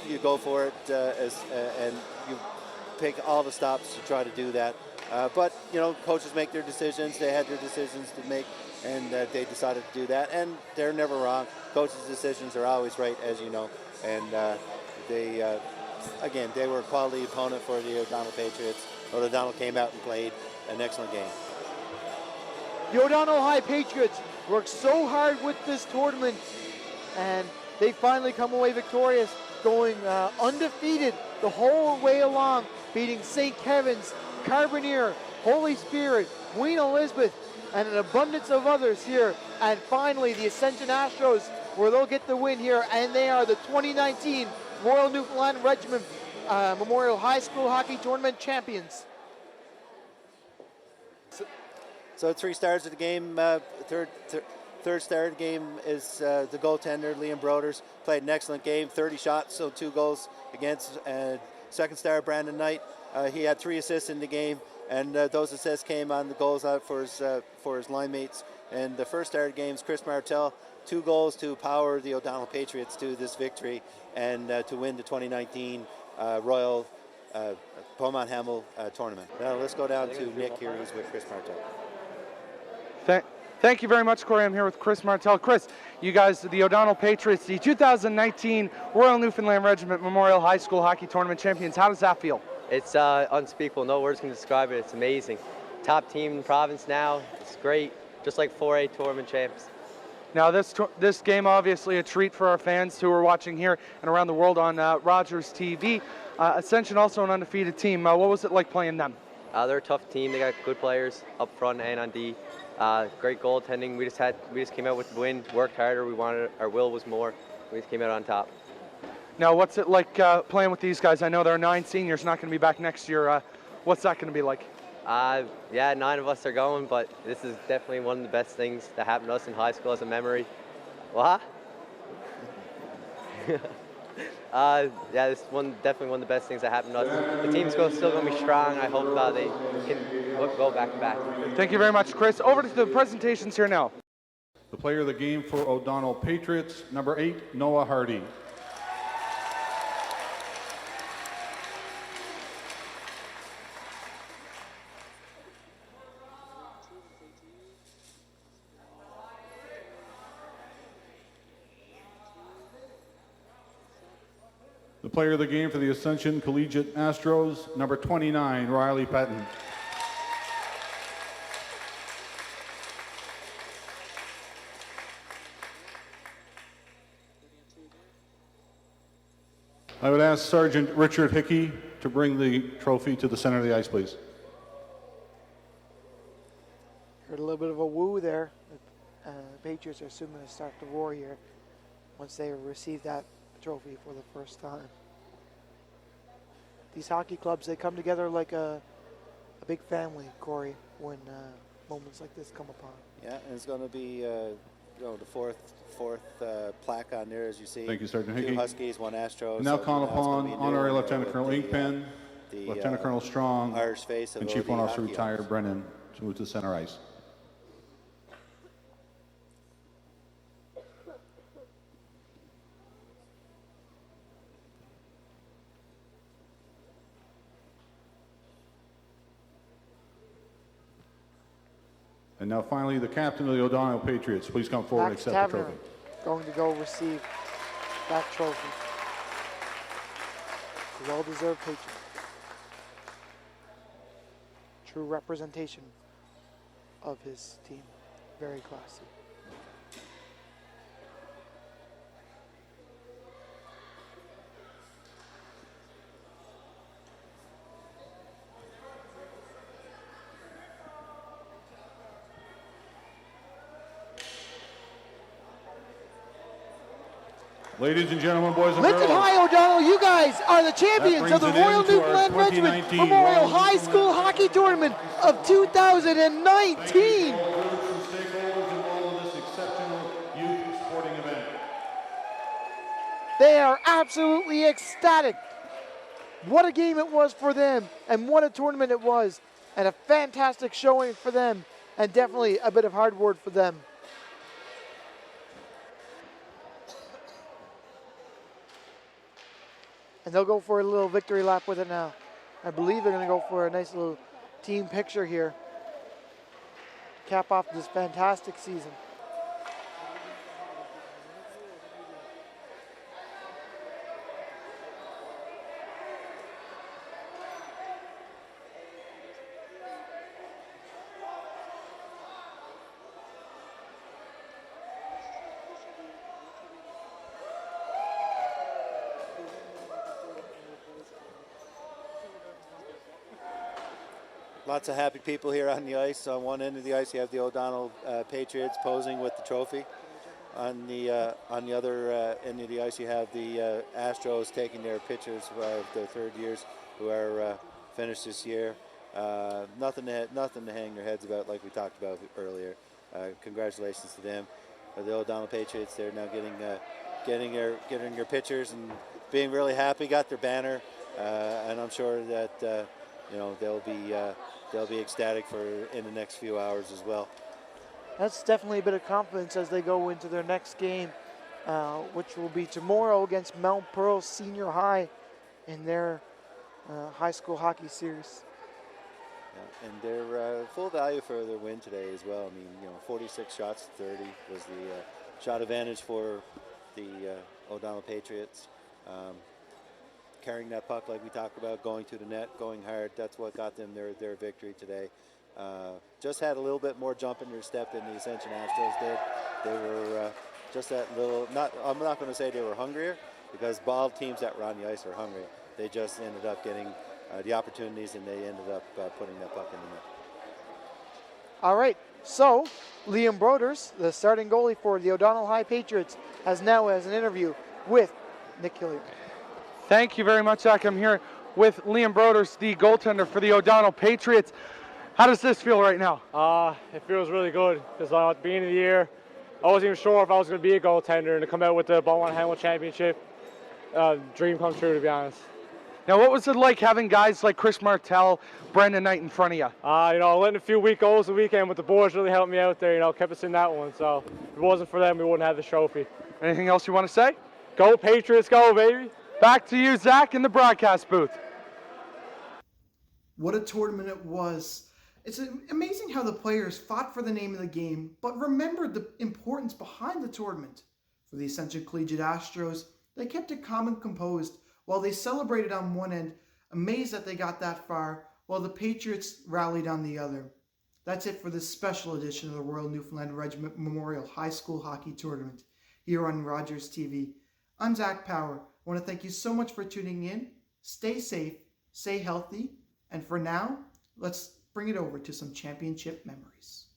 You go for it and you take all the stops to try to do that. But you know, coaches make their decisions. They had their decisions to make, and they decided to do that. And they're never wrong. Coaches' decisions are always right, as you know. And they were a quality opponent for the O'Donnell Patriots. O'Donnell came out and played an excellent game. The O'Donnell High Patriots worked so hard with this tournament, and they finally come away victorious, going undefeated the whole way along, beating St. Kevin's, Carbonear, Holy Spirit, Queen Elizabeth, and an abundance of others here. And finally, the Ascension Astros, where they'll get the win here, and they are the 2019 Royal Newfoundland Regiment Memorial High School Hockey Tournament champions. So 3 stars of the game. Third star of the game is the goaltender, Liam Broders. Played an excellent game, 30 shots, so 2 goals against. Second star, Brandon Knight. He had 3 assists in the game, and those assists came on the goals out for his line mates. And the first star of the game is Chris Martell, 2 goals to power the O'Donnell Patriots to this victory and to win the 2019 Royal Beaumont Hamel tournament. Now let's go down to Nick here, who's with Chris Martell. Thank you very much, Corey. I'm here with Chris Martell. Chris, you guys, the O'Donnell Patriots, the 2019 Royal Newfoundland Regiment Memorial High School Hockey Tournament champions. How does that feel? It's unspeakable. No words can describe it. It's amazing. Top team in the province now. It's great. Just like 4A tournament champs. Now, this game, obviously a treat for our fans who are watching here and around the world on Rogers TV. Ascension, also an undefeated team. What was it like playing them? They're a tough team. They got good players up front and on D. Great goaltending. We just came out with the win. Worked harder. Our will was more. We just came out on top. Now, what's it like playing with these guys? I know there are 9 seniors not going to be back next year. What's that going to be like? Yeah, 9 of us are going, but this is definitely one of the best things that happened to us in high school as a memory. What? Yeah, this is definitely one of the best things that happened to us. The team's still going to be strong. I hope they can go back to back. Thank you very much, Chris. Over to the presentations here now. The player of the game for O'Donnell Patriots, number 8, Noah Hardy. The player of the game for the Ascension Collegiate Astros, number 29, Riley Patton. I would ask Sergeant Richard Hickey to bring the trophy to the center of the ice, please. Heard a little bit of a woo there. The Patriots are soon going to start to roar here once they receive that trophy for the first time. These hockey clubs, they come together like a big family, Corey, when moments like this come upon. Yeah, and it's going to be the fourth plaque on there, as you see. Thank you, Sergeant 2 Hickey. Huskies, 1 Astros. And now so call now it's gonna upon be a new Honorary one Lieutenant with Colonel the, Inkpen, Lieutenant Colonel Strong, Irish face of and Chief the One Officer hockey Retired ops. Brennan to move to center ice. And now finally, the captain of the O'Donnell Patriots. Please come forward and Max accept the Taverner trophy. going to go receive that trophy. Well-deserved patron. True representation of his team. Very classy. Ladies and gentlemen, boys and Lifted girls. high, O'Donnell, you guys are the champions of the brings it Royal into our Newfoundland Regiment 2019 Memorial Royal High School Hockey Tournament of 2019. They are absolutely ecstatic. What a game it was for them, and what a tournament it was, and a fantastic showing for them, and definitely a bit of hard work for them. And they'll go for a little victory lap with it now. I believe they're going to go for a nice little team picture here. Cap off this fantastic season. Lots of happy people here on the ice. On one end of the ice, you have the O'Donnell Patriots posing with the trophy. On the other end of the ice, you have the Astros taking their pictures of their third years who are finished this year. Nothing to hang their heads about, like we talked about earlier. Congratulations to them. The O'Donnell Patriots, they're now getting their pictures and being really happy. Got their banner, and I'm sure that they'll be ecstatic in the next few hours as well. That's definitely a bit of confidence as they go into their next game, which will be tomorrow against Mount Pearl Senior High in their high school hockey series. Yeah, and they're full value for their win today as well. I mean, 46 shots to 30 was the shot advantage for the O'Donnell Patriots. Carrying that puck like we talked about, going to the net, going hard, that's what got them their victory today. Just had a little bit more jump in their step than the Ascension Astros did. They were just that little, I'm not going to say they were hungrier, because all teams that were on the ice are hungry. They just ended up getting the opportunities, and they ended up putting that puck in the net. All right, so Liam Broders, the starting goalie for the O'Donnell High Patriots, has an interview with Nick Hilliard. Thank you very much, Zach. I'm here with Liam Broders, the goaltender for the O'Donnell Patriots. How does this feel right now? It feels really good because at the beginning of the year, I wasn't even sure if I was going to be a goaltender, and to come out with the Beaumont Hamlet Championship, dream come true, to be honest. Now, what was it like having guys like Chris Martell, Brendan Knight in front of you? Letting a few weak goals the weekend with the boys really helped me out there, kept us in that one. So if it wasn't for them, we wouldn't have the trophy. Anything else you want to say? Go Patriots, go, baby. Back to you, Zach, in the broadcast booth. What a tournament it was. It's amazing how the players fought for the name of the game, but remembered the importance behind the tournament. For the Ascension Collegiate Astros, they kept it calm and composed while they celebrated on one end, amazed that they got that far, while the Patriots rallied on the other. That's it for this special edition of the Royal Newfoundland Regiment Memorial High School Hockey Tournament here on Rogers TV. I'm Zach Power. I want to thank you so much for tuning in. Stay safe, stay healthy, and for now, let's bring it over to some championship memories.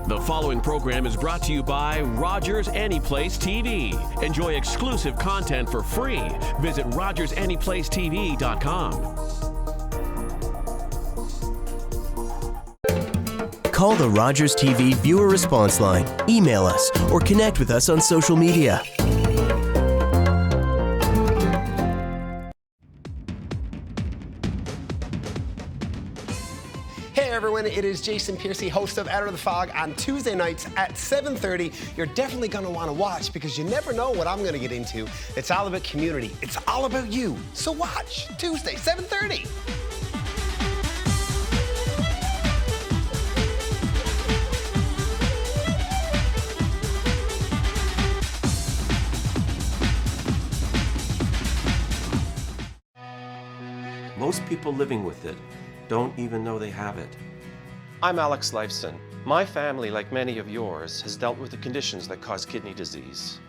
The following program is brought to you by Rogers Anyplace TV. Enjoy exclusive content for free. Visit RogersAnyplaceTV.com. Call the Rogers TV viewer response line, email us, or connect with us on social media. Hey everyone, it is Jason Piercy, host of Out of the Fog on Tuesday nights at 7:30. You're definitely going to want to watch because you never know what I'm going to get into. It's all about community. It's all about you. So watch Tuesday, 7:30. Most people living with it don't even know they have it. I'm Alex Lifeson. My family, like many of yours, has dealt with the conditions that cause kidney disease.